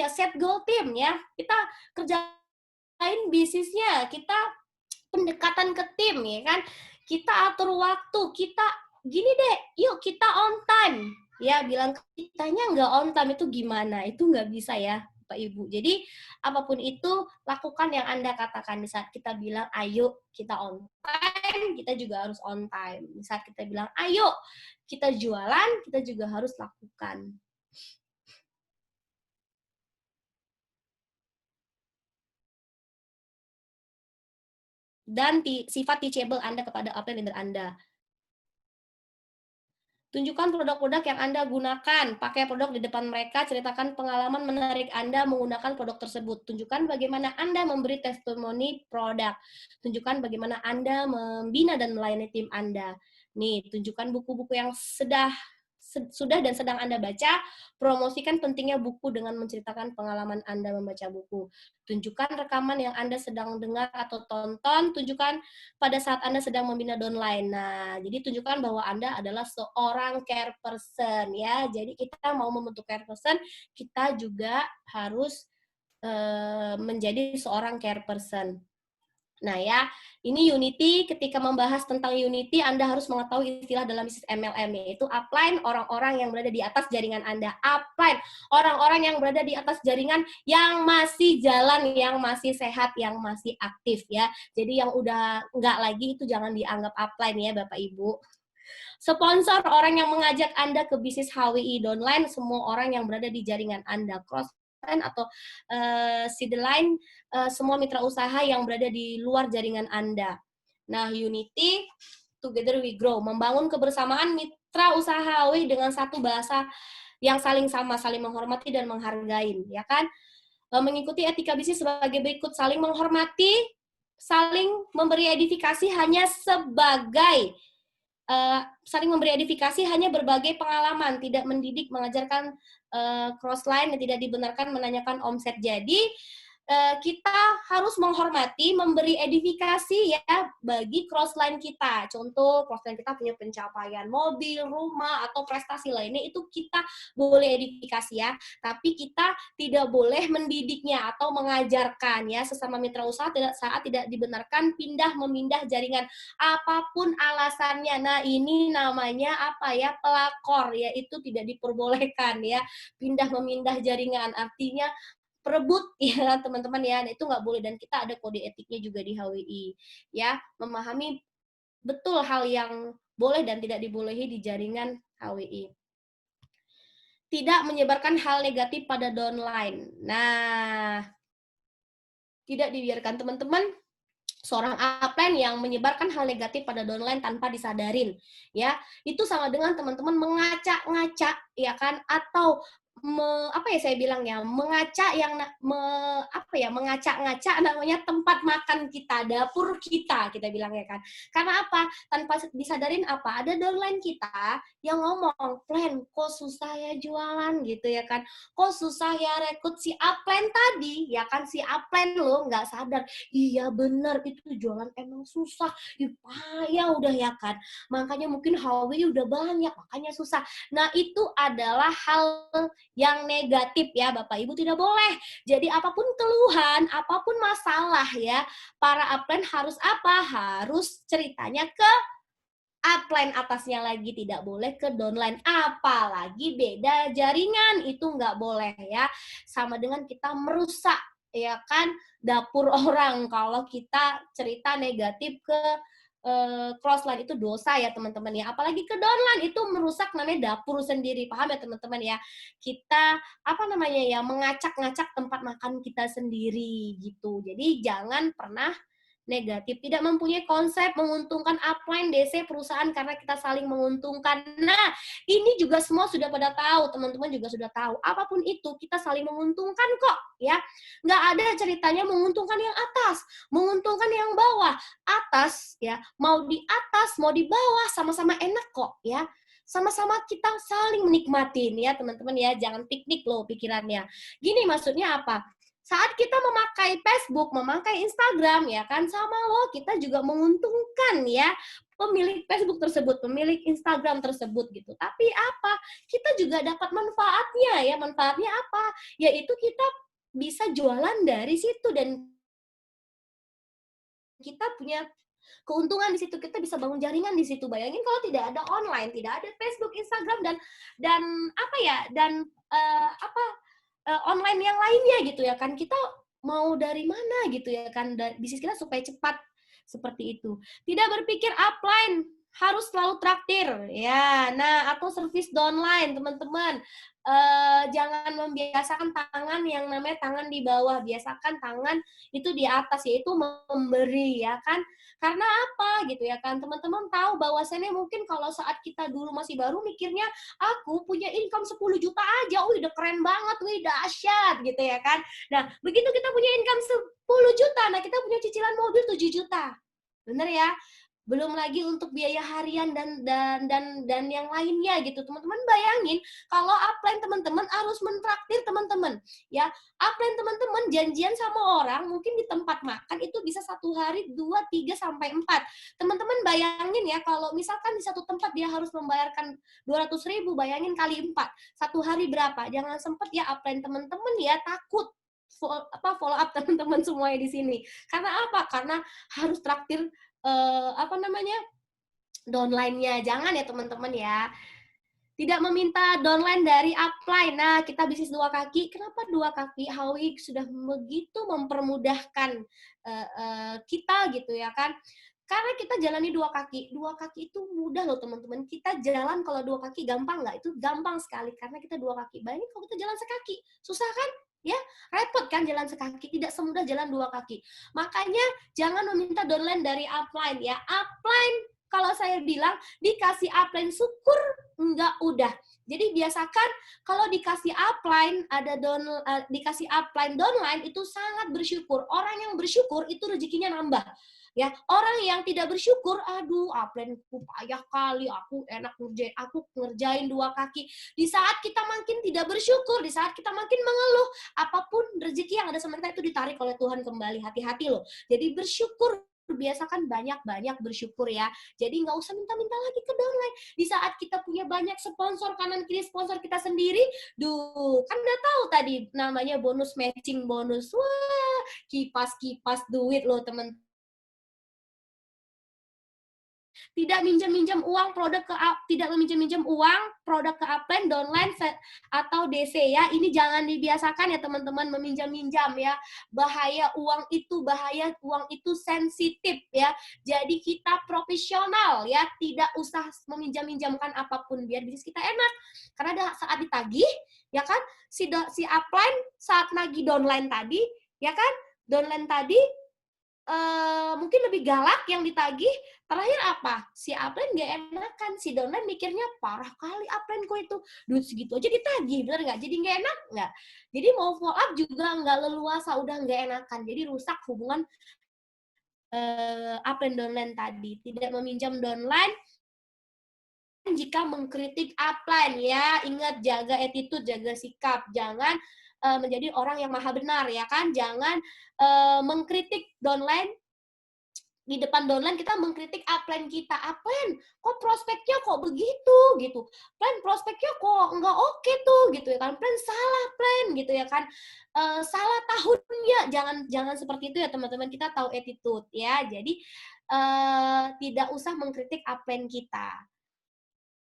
set goal tim ya. Kita kerjain bisnisnya, kita pendekatan ke tim, ya kan? Kita atur waktu, kita gini deh, yuk kita on time. Ya, bilang kitanya nggak on time itu gimana? Itu nggak bisa ya, Bapak Ibu. Jadi, apapun itu, lakukan yang Anda katakan. Di saat kita bilang, ayo kita on time, kita juga harus on time. Di saat kita bilang, ayo kita jualan, kita juga harus lakukan. Dan sifat teachable Anda kepada upline leader Anda. Tunjukkan produk-produk yang Anda gunakan. Pakai produk di depan mereka, ceritakan pengalaman menarik Anda menggunakan produk tersebut. Tunjukkan bagaimana Anda memberi testimoni produk. Tunjukkan bagaimana Anda membina dan melayani tim Anda. Nih, tunjukkan buku-buku yang sudah dan sedang Anda baca, promosikan pentingnya buku dengan menceritakan pengalaman Anda membaca buku. Tunjukkan rekaman yang Anda sedang dengar atau tonton, tunjukkan pada saat Anda sedang membina downline. Nah, jadi tunjukkan bahwa Anda adalah seorang care person ya. Jadi kita mau membentuk care person, kita juga harus menjadi seorang care person. Nah ya, ini Unity, ketika membahas tentang Unity, Anda harus mengetahui istilah dalam bisnis MLM, yaitu upline, orang-orang yang berada di atas jaringan Anda. Upline, orang-orang yang berada di atas jaringan yang masih jalan, yang masih sehat, yang masih aktif ya. Jadi yang udah nggak lagi itu jangan dianggap upline ya Bapak Ibu. Sponsor, orang yang mengajak Anda ke bisnis HWI downline, semua orang yang berada di jaringan Anda. Crossline atau seedline, semua mitra usaha yang berada di luar jaringan Anda. Nah, Unity, Together We Grow, membangun kebersamaan mitra usaha HWI dengan satu bahasa yang saling sama, saling menghormati dan menghargai, ya kan? Mengikuti etika bisnis sebagai berikut: saling menghormati, saling memberi edifikasi hanya sebagai saling memberi edifikasi hanya berbagai pengalaman, tidak mendidik, mengajarkan crossline, dan tidak dibenarkan menanyakan omset. Jadi kita harus menghormati, memberi edifikasi ya bagi crossline kita. Contoh, crossline kita punya pencapaian mobil, rumah, atau prestasi lainnya, itu kita boleh edifikasi ya. Tapi kita tidak boleh mendidiknya atau mengajarkan ya sesama mitra usaha saat tidak dibenarkan pindah memindah jaringan apapun alasannya. Nah, ini namanya apa ya? Pelakor ya, itu tidak diperbolehkan ya. Pindah memindah jaringan artinya perebut ya teman-teman ya. Nah, itu nggak boleh, dan kita ada kode etiknya juga di HWI ya, memahami betul hal yang boleh dan tidak dibolehi di jaringan HWI. Tidak menyebarkan hal negatif pada downline. Nah, tidak dibiarkan teman-teman seorang upline yang menyebarkan hal negatif pada downline tanpa disadarin ya, itu sama dengan teman-teman mengacak-ngacak ya kan, atau apa ya saya bilang ya, mengacak yang mengacak-ngacak namanya tempat makan kita, dapur kita bilang ya kan. Karena apa? Tanpa disadarin apa? Ada downline kita yang ngomong, "Plan, kok susah ya jualan," gitu ya kan. "Kok susah ya rekrut si upline tadi," ya kan, si upline lo nggak sadar, iya bener itu jualan emang susah, payah udah ya kan. Makanya mungkin HW udah banyak, makanya susah. Nah, itu adalah hal yang negatif ya Bapak Ibu, tidak boleh. Jadi apapun keluhan, apapun masalah ya, para upline harus apa? Harus ceritanya ke upline atasnya lagi, tidak boleh ke downline. Apalagi beda jaringan, itu nggak boleh ya. Sama dengan kita merusak ya kan dapur orang kalau kita cerita negatif ke crossline, itu dosa ya teman-teman ya. Apalagi ke downline, itu merusak namanya dapur sendiri. Paham ya teman-teman ya? Kita mengacak-ngacak tempat makan kita sendiri gitu. Jadi jangan pernah negatif, tidak mempunyai konsep menguntungkan upline, DC, perusahaan karena kita saling menguntungkan. Nah, ini juga semua sudah pada tahu, teman-teman juga sudah tahu. Apapun itu, kita saling menguntungkan kok, ya. Nggak ada ceritanya menguntungkan yang atas, menguntungkan yang bawah. Atas, ya, mau di atas, mau di bawah, sama-sama enak kok, ya. Sama-sama kita saling menikmatin, ya, teman-teman, ya. Jangan piknik loh pikirannya. Gini maksudnya apa? Saat kita memakai Facebook, memakai Instagram, ya kan, sama loh, kita juga menguntungkan ya pemilik Facebook tersebut, pemilik Instagram tersebut gitu. Tapi apa? Kita juga dapat manfaatnya ya. Manfaatnya apa? Yaitu kita bisa jualan dari situ dan kita punya keuntungan di situ, kita bisa bangun jaringan di situ. Bayangin kalau tidak ada online, tidak ada Facebook, Instagram dan apa ya, dan online yang lainnya gitu ya kan. Kita mau dari mana gitu ya kan, bisnis kita supaya cepat seperti itu. Tidak berpikir upline harus selalu traktir ya. Nah, atau service downline, teman-teman. Jangan membiasakan tangan yang namanya tangan di bawah, biasakan tangan itu di atas, yaitu memberi ya kan. Karena apa gitu ya kan, teman-teman tahu bahwasannya mungkin kalau saat kita dulu masih baru mikirnya aku punya income 10 juta aja, wih udah keren banget, wih dahsyat gitu ya kan. Nah, begitu kita punya income 10 juta, nah kita punya cicilan mobil 7 juta. Bener ya? Belum lagi untuk biaya harian dan yang lainnya gitu. Teman-teman bayangin kalau upline teman-teman harus mentraktir teman-teman ya. Upline teman-teman janjian sama orang mungkin di tempat makan itu bisa 1 hari 2, 3 sampai 4. Teman-teman bayangin ya kalau misalkan di satu tempat dia harus membayarkan 200.000, bayangin kali 4. 1 hari berapa? Jangan sempet ya upline teman-teman ya, takut follow up teman-teman semuanya di sini. Karena apa? Karena harus traktir downline-nya. Jangan ya teman-teman ya. Tidak meminta downline dari upline. Nah, kita bisnis 2 kaki. Kenapa 2 kaki? Howie sudah begitu mempermudahkan kita gitu ya kan. Karena kita jalani 2 kaki. 2 kaki itu mudah loh teman-teman. Kita jalan kalau 2 kaki gampang nggak? Itu gampang sekali karena kita 2 kaki. Bayangin kalau kita jalan sekaki. Susah kan? Ya, repot kan jalan sekaki. Tidak semudah jalan 2 kaki. Makanya jangan meminta downline dari upline ya. Upline kalau saya bilang dikasih upline syukur enggak udah. Jadi biasakan kalau dikasih upline dikasih upline downline itu sangat bersyukur. Orang yang bersyukur itu rezekinya nambah. Ya, orang yang tidak bersyukur, aduh, upline-ku payah kali, aku ngerjain 2 kaki. Di saat kita makin tidak bersyukur, di saat kita makin mengeluh, apapun rezeki yang ada sama kita itu ditarik oleh Tuhan kembali. Hati-hati loh. Jadi bersyukur, biasakan banyak-banyak bersyukur ya. Jadi nggak usah minta-minta lagi ke downline. Di saat kita punya banyak sponsor kanan kiri, sponsor kita sendiri, kan udah tahu tadi namanya bonus matching bonus. Wah, kipas-kipas duit loh teman. Tidak minjem-minjem uang tidak meminjam-minjam uang produk ke upline, downline atau DC ya. Ini jangan dibiasakan ya teman-teman meminjam-minjam ya. Bahaya uang itu sensitif ya. Jadi kita profesional ya, tidak usah meminjam-minjamkan apapun biar bisnis kita enak. Karena saat ditagih ya kan si upline saat nagih downline tadi ya kan, downline tadi mungkin lebih galak yang ditagih, terakhir apa? Si upline nggak enakan, si downline mikirnya parah kali upline kok itu duit segitu aja ditagih, bener nggak? Jadi nggak enak nggak? Jadi mau follow up juga nggak leluasa, udah nggak enakan. Jadi rusak hubungan upline downline tadi. Tidak meminjam downline jika mengkritik upline ya. Ingat, jaga attitude, jaga sikap, jangan menjadi orang yang maha benar ya kan. Jangan mengkritik downline. Di depan downline kita mengkritik upline kita. Upline, kok prospeknya kok begitu gitu. Plan prospeknya kok nggak oke tuh gitu ya kan. Plan salah plan gitu ya kan. Salah tahunnya. Jangan seperti itu ya teman-teman. Kita tahu attitude ya. Jadi tidak usah mengkritik upline kita.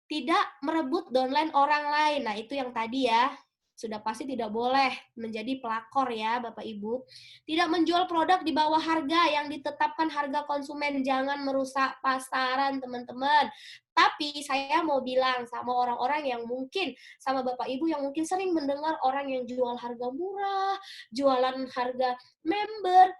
Tidak merebut downline orang lain. Nah, itu yang tadi ya. Sudah pasti tidak boleh menjadi pelakor ya Bapak Ibu. Tidak menjual produk di bawah harga yang ditetapkan harga konsumen. Jangan merusak pasaran teman-teman. Tapi saya mau bilang sama orang-orang yang mungkin, sama Bapak Ibu yang mungkin sering mendengar orang yang jual harga murah, jualan harga member,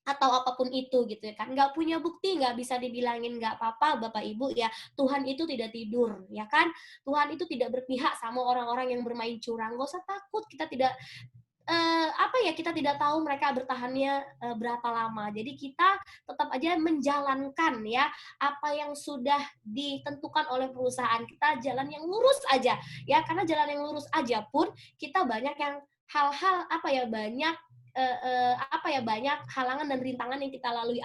atau apapun itu gitu ya kan, nggak punya bukti, nggak bisa dibilangin nggak apa-apa Bapak Ibu ya. Tuhan itu tidak tidur ya kan, Tuhan itu tidak berpihak sama orang-orang yang bermain curang. Nggak usah takut, kita tidak kita tidak tahu mereka bertahannya berapa lama. Jadi kita tetap aja menjalankan ya apa yang sudah ditentukan oleh perusahaan. Kita jalan yang lurus aja ya, karena jalan yang lurus aja pun kita banyak yang hal-hal banyak halangan dan rintangan yang kita lalui,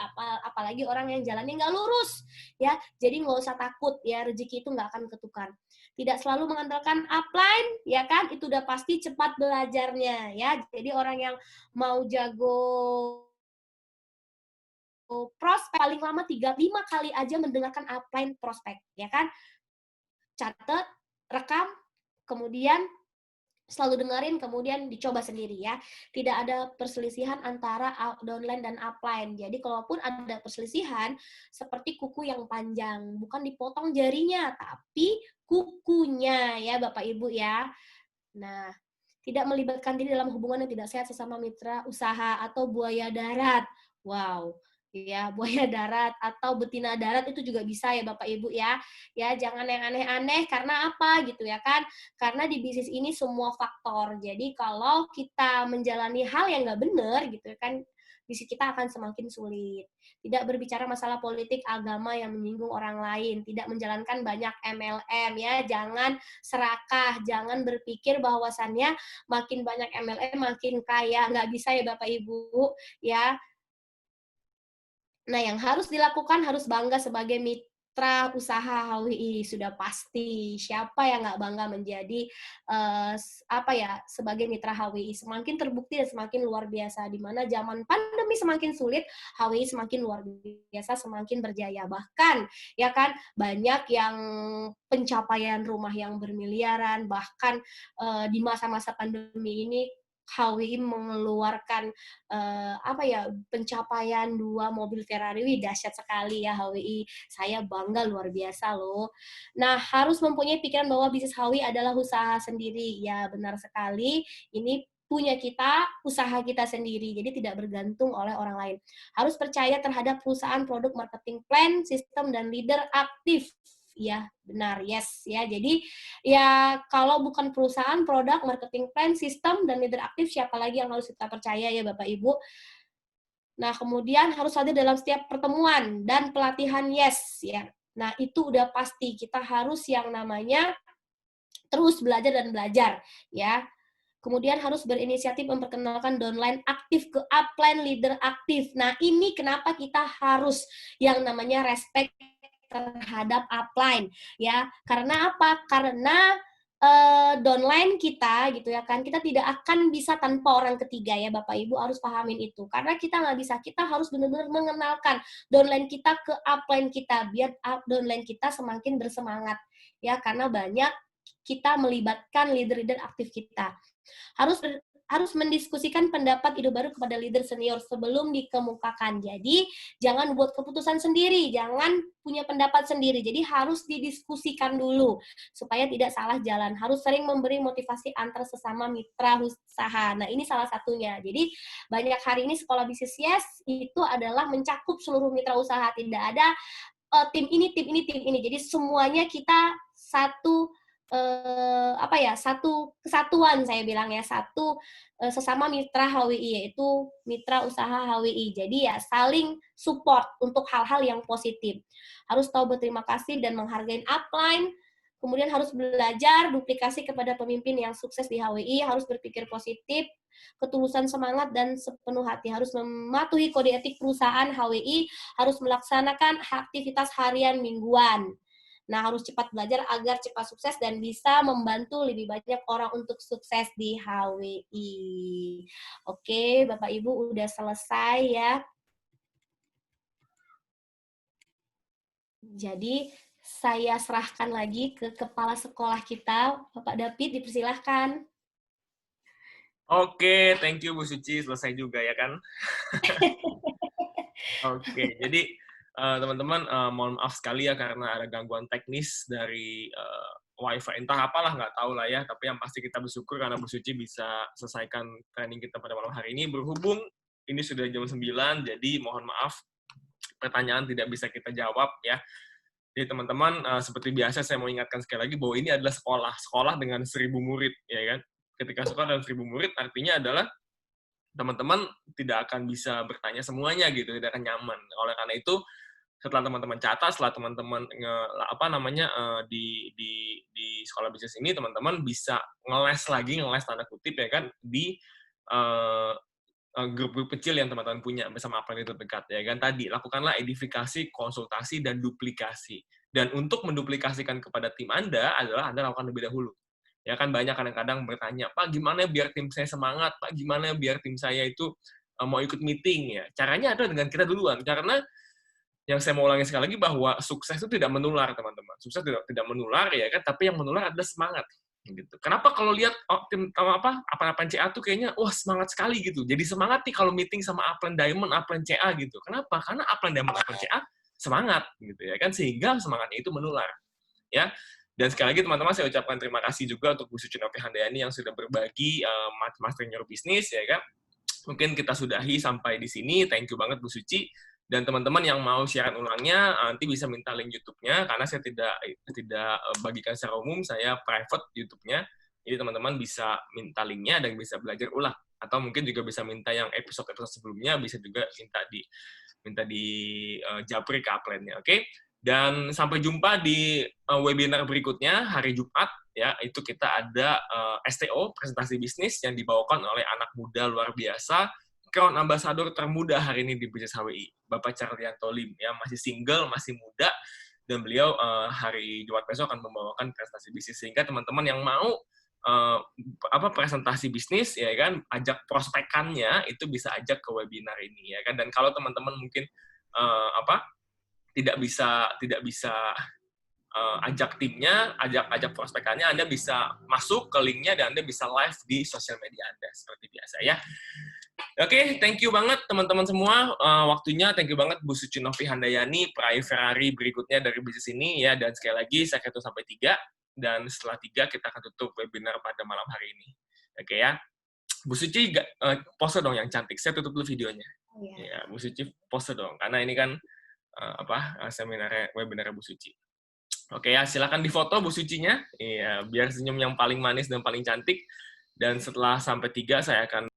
apalagi orang yang jalannya nggak lurus ya. Jadi nggak usah takut ya, rezeki itu nggak akan ketukar. Tidak selalu mengandalkan upline ya kan, itu udah pasti cepat belajarnya ya. Jadi orang yang mau jago prospek paling lama 3-5 kali aja mendengarkan upline prospek, ya kan? Catat, rekam, kemudian selalu dengerin, kemudian dicoba sendiri ya. Tidak ada perselisihan antara downline dan upline. Jadi kalaupun ada perselisihan, seperti kuku yang panjang, bukan dipotong jarinya, tapi kukunya ya Bapak Ibu ya. Nah, tidak melibatkan diri dalam hubungan yang tidak sehat sesama mitra usaha atau buaya darat. Wow, ya buaya darat atau betina darat itu juga bisa ya Bapak Ibu ya. Ya jangan yang aneh-aneh karena apa gitu ya kan? Karena di bisnis ini semua faktor. Jadi kalau kita menjalani hal yang nggak benar gitu ya kan, bisnis kita akan semakin sulit. Tidak berbicara masalah politik, agama yang menyinggung orang lain, tidak menjalankan banyak MLM ya, jangan serakah, jangan berpikir bahwasannya makin banyak MLM makin kaya, nggak bisa ya Bapak Ibu ya. Nah, yang harus dilakukan harus bangga sebagai mitra usaha HWI, sudah pasti. Siapa yang nggak bangga menjadi sebagai mitra HWI? Semakin terbukti dan semakin luar biasa. Di mana zaman pandemi semakin sulit, HWI semakin luar biasa, semakin berjaya. Bahkan ya kan banyak yang pencapaian rumah yang bermiliaran, bahkan di masa-masa pandemi ini HWI mengeluarkan pencapaian 2 mobil Ferrari. Wih, dahsyat sekali ya HWI. Saya bangga luar biasa loh. Nah, harus mempunyai pikiran bahwa bisnis HWI adalah usaha sendiri. Ya, benar sekali. Ini punya kita, usaha kita sendiri. Jadi tidak bergantung oleh orang lain. Harus percaya terhadap perusahaan, produk, marketing plan, sistem, dan leader aktif. Ya, benar. Yes. Ya, jadi ya kalau bukan perusahaan, produk, marketing plan, sistem, dan leader aktif, siapa lagi yang harus kita percaya ya Bapak Ibu. Nah, kemudian harus hadir dalam setiap pertemuan dan pelatihan yes ya. Nah, itu udah pasti kita harus yang namanya terus belajar dan belajar ya. Kemudian harus berinisiatif memperkenalkan downline aktif ke upline leader aktif. Nah, ini kenapa kita harus yang namanya respect terhadap upline ya. Karena apa? Karena downline kita gitu ya kan, kita tidak akan bisa tanpa orang ketiga ya Bapak Ibu, harus pahamin itu. Karena kita nggak bisa, kita harus benar-benar mengenalkan downline kita ke upline kita biar downline kita semakin bersemangat ya, karena banyak kita melibatkan leader-leader aktif kita. Harus mendiskusikan pendapat ide baru kepada leader senior sebelum dikemukakan. Jadi, jangan buat keputusan sendiri, jangan punya pendapat sendiri. Jadi, harus didiskusikan dulu supaya tidak salah jalan. Harus sering memberi motivasi antar sesama mitra usaha. Nah, ini salah satunya. Jadi, banyak hari ini sekolah bisnis yes itu adalah mencakup seluruh mitra usaha. Tidak ada tim ini, tim ini, tim ini. Jadi, semuanya kita satu satu kesatuan, saya bilang ya, satu sesama mitra HWI, yaitu mitra usaha HWI. Jadi ya saling support untuk hal-hal yang positif. Harus tahu berterima kasih dan menghargai upline. Kemudian harus belajar duplikasi kepada pemimpin yang sukses di HWI, harus berpikir positif, ketulusan semangat dan sepenuh hati, harus mematuhi kode etik perusahaan HWI, harus melaksanakan aktivitas harian mingguan. Nah, harus cepat belajar agar cepat sukses dan bisa membantu lebih banyak orang untuk sukses di HWI. Oke, Bapak Ibu udah selesai ya. Jadi, saya serahkan lagi ke kepala sekolah kita, Bapak David, dipersilahkan. Oke, thank you Bu Suci, selesai juga ya kan? Oke, jadi teman-teman mohon maaf sekali ya karena ada gangguan teknis dari WiFi, entah apalah nggak tahu lah ya, tapi yang pasti kita bersyukur karena Bu Suci bisa selesaikan training kita pada malam hari ini. Berhubung ini sudah jam 9, jadi mohon maaf pertanyaan tidak bisa kita jawab ya. Jadi teman-teman, seperti biasa saya mau ingatkan sekali lagi bahwa ini adalah sekolah dengan 1000 murid, ya kan? Ketika sekolah dengan 1000 murid, artinya adalah teman-teman tidak akan bisa bertanya semuanya gitu, tidak akan nyaman. Oleh karena itu, setelah teman-teman catat, setelah teman-teman di sekolah bisnis ini, teman-teman bisa ngeles tanda kutip ya kan di grup-grup kecil yang teman-teman punya bersama upline itu terdekat ya kan. Tadi lakukanlah edifikasi, konsultasi, dan duplikasi. Dan untuk menduplikasikan kepada tim Anda adalah Anda lakukan lebih dahulu. Ya kan banyak kadang-kadang bertanya, Pak gimana biar tim saya semangat, Pak gimana biar tim saya itu mau ikut meeting ya. Caranya adalah dengan kita duluan, karena yang saya mau ulangi sekali lagi bahwa sukses itu tidak menular, teman-teman. Sukses tidak menular ya kan, tapi yang menular adalah semangat. Gitu. Kenapa kalau lihat tim upline CA tuh kayaknya wah semangat sekali gitu. Jadi semangat nih kalau meeting sama upline Diamond, upline CA gitu. Kenapa? Karena upline Diamond, upline CA semangat gitu ya kan, sehingga semangatnya itu menular. Ya. Dan sekali lagi teman-teman saya ucapkan terima kasih juga untuk Bu Suci Novihandayani yang sudah berbagi mastering your business ya kan. Mungkin kita sudahi sampai di sini. Thank you banget Bu Suci. Dan teman-teman yang mau siaran ulangnya nanti bisa minta link YouTube-nya karena saya tidak bagikan secara umum, saya private YouTube-nya. Jadi teman-teman bisa minta linknya dan bisa belajar ulang. Atau mungkin juga bisa minta yang episode-episode sebelumnya, bisa juga minta di japri ke upline-nya, oke? Dan sampai jumpa di webinar berikutnya hari Jumat ya, itu kita ada STO presentasi bisnis yang dibawakan oleh anak muda luar biasa, Crown Ambassador termuda hari ini di Bisnis HWI, Bapak Charlianto Lim ya, masih single, masih muda, dan beliau hari Jumat besok akan membawakan presentasi bisnis, sehingga teman-teman yang mau presentasi bisnis ya kan, ajak prospekannya itu bisa ajak ke webinar ini ya kan. Dan kalau teman-teman mungkin tidak bisa ajak timnya, ajak prospekannya, Anda bisa masuk ke linknya dan Anda bisa live di sosial media Anda seperti biasa ya. Oke, thank you banget teman-teman semua waktunya. Thank you banget Bu Suci Novihandayani, peraih Ferrari berikutnya dari bisnis ini ya. Dan sekali lagi saya hitung sampai 3 dan setelah 3 kita akan tutup webinar pada malam hari ini. Oke ya. Bu Suci pose dong yang cantik. Saya tutup dulu videonya. Ya, Bu Suci pose dong karena ini kan webinar Bu Suci. Oke ya, silakan difoto Bu Sucinya. Iya, biar senyum yang paling manis dan paling cantik. Dan setelah sampai 3, saya akan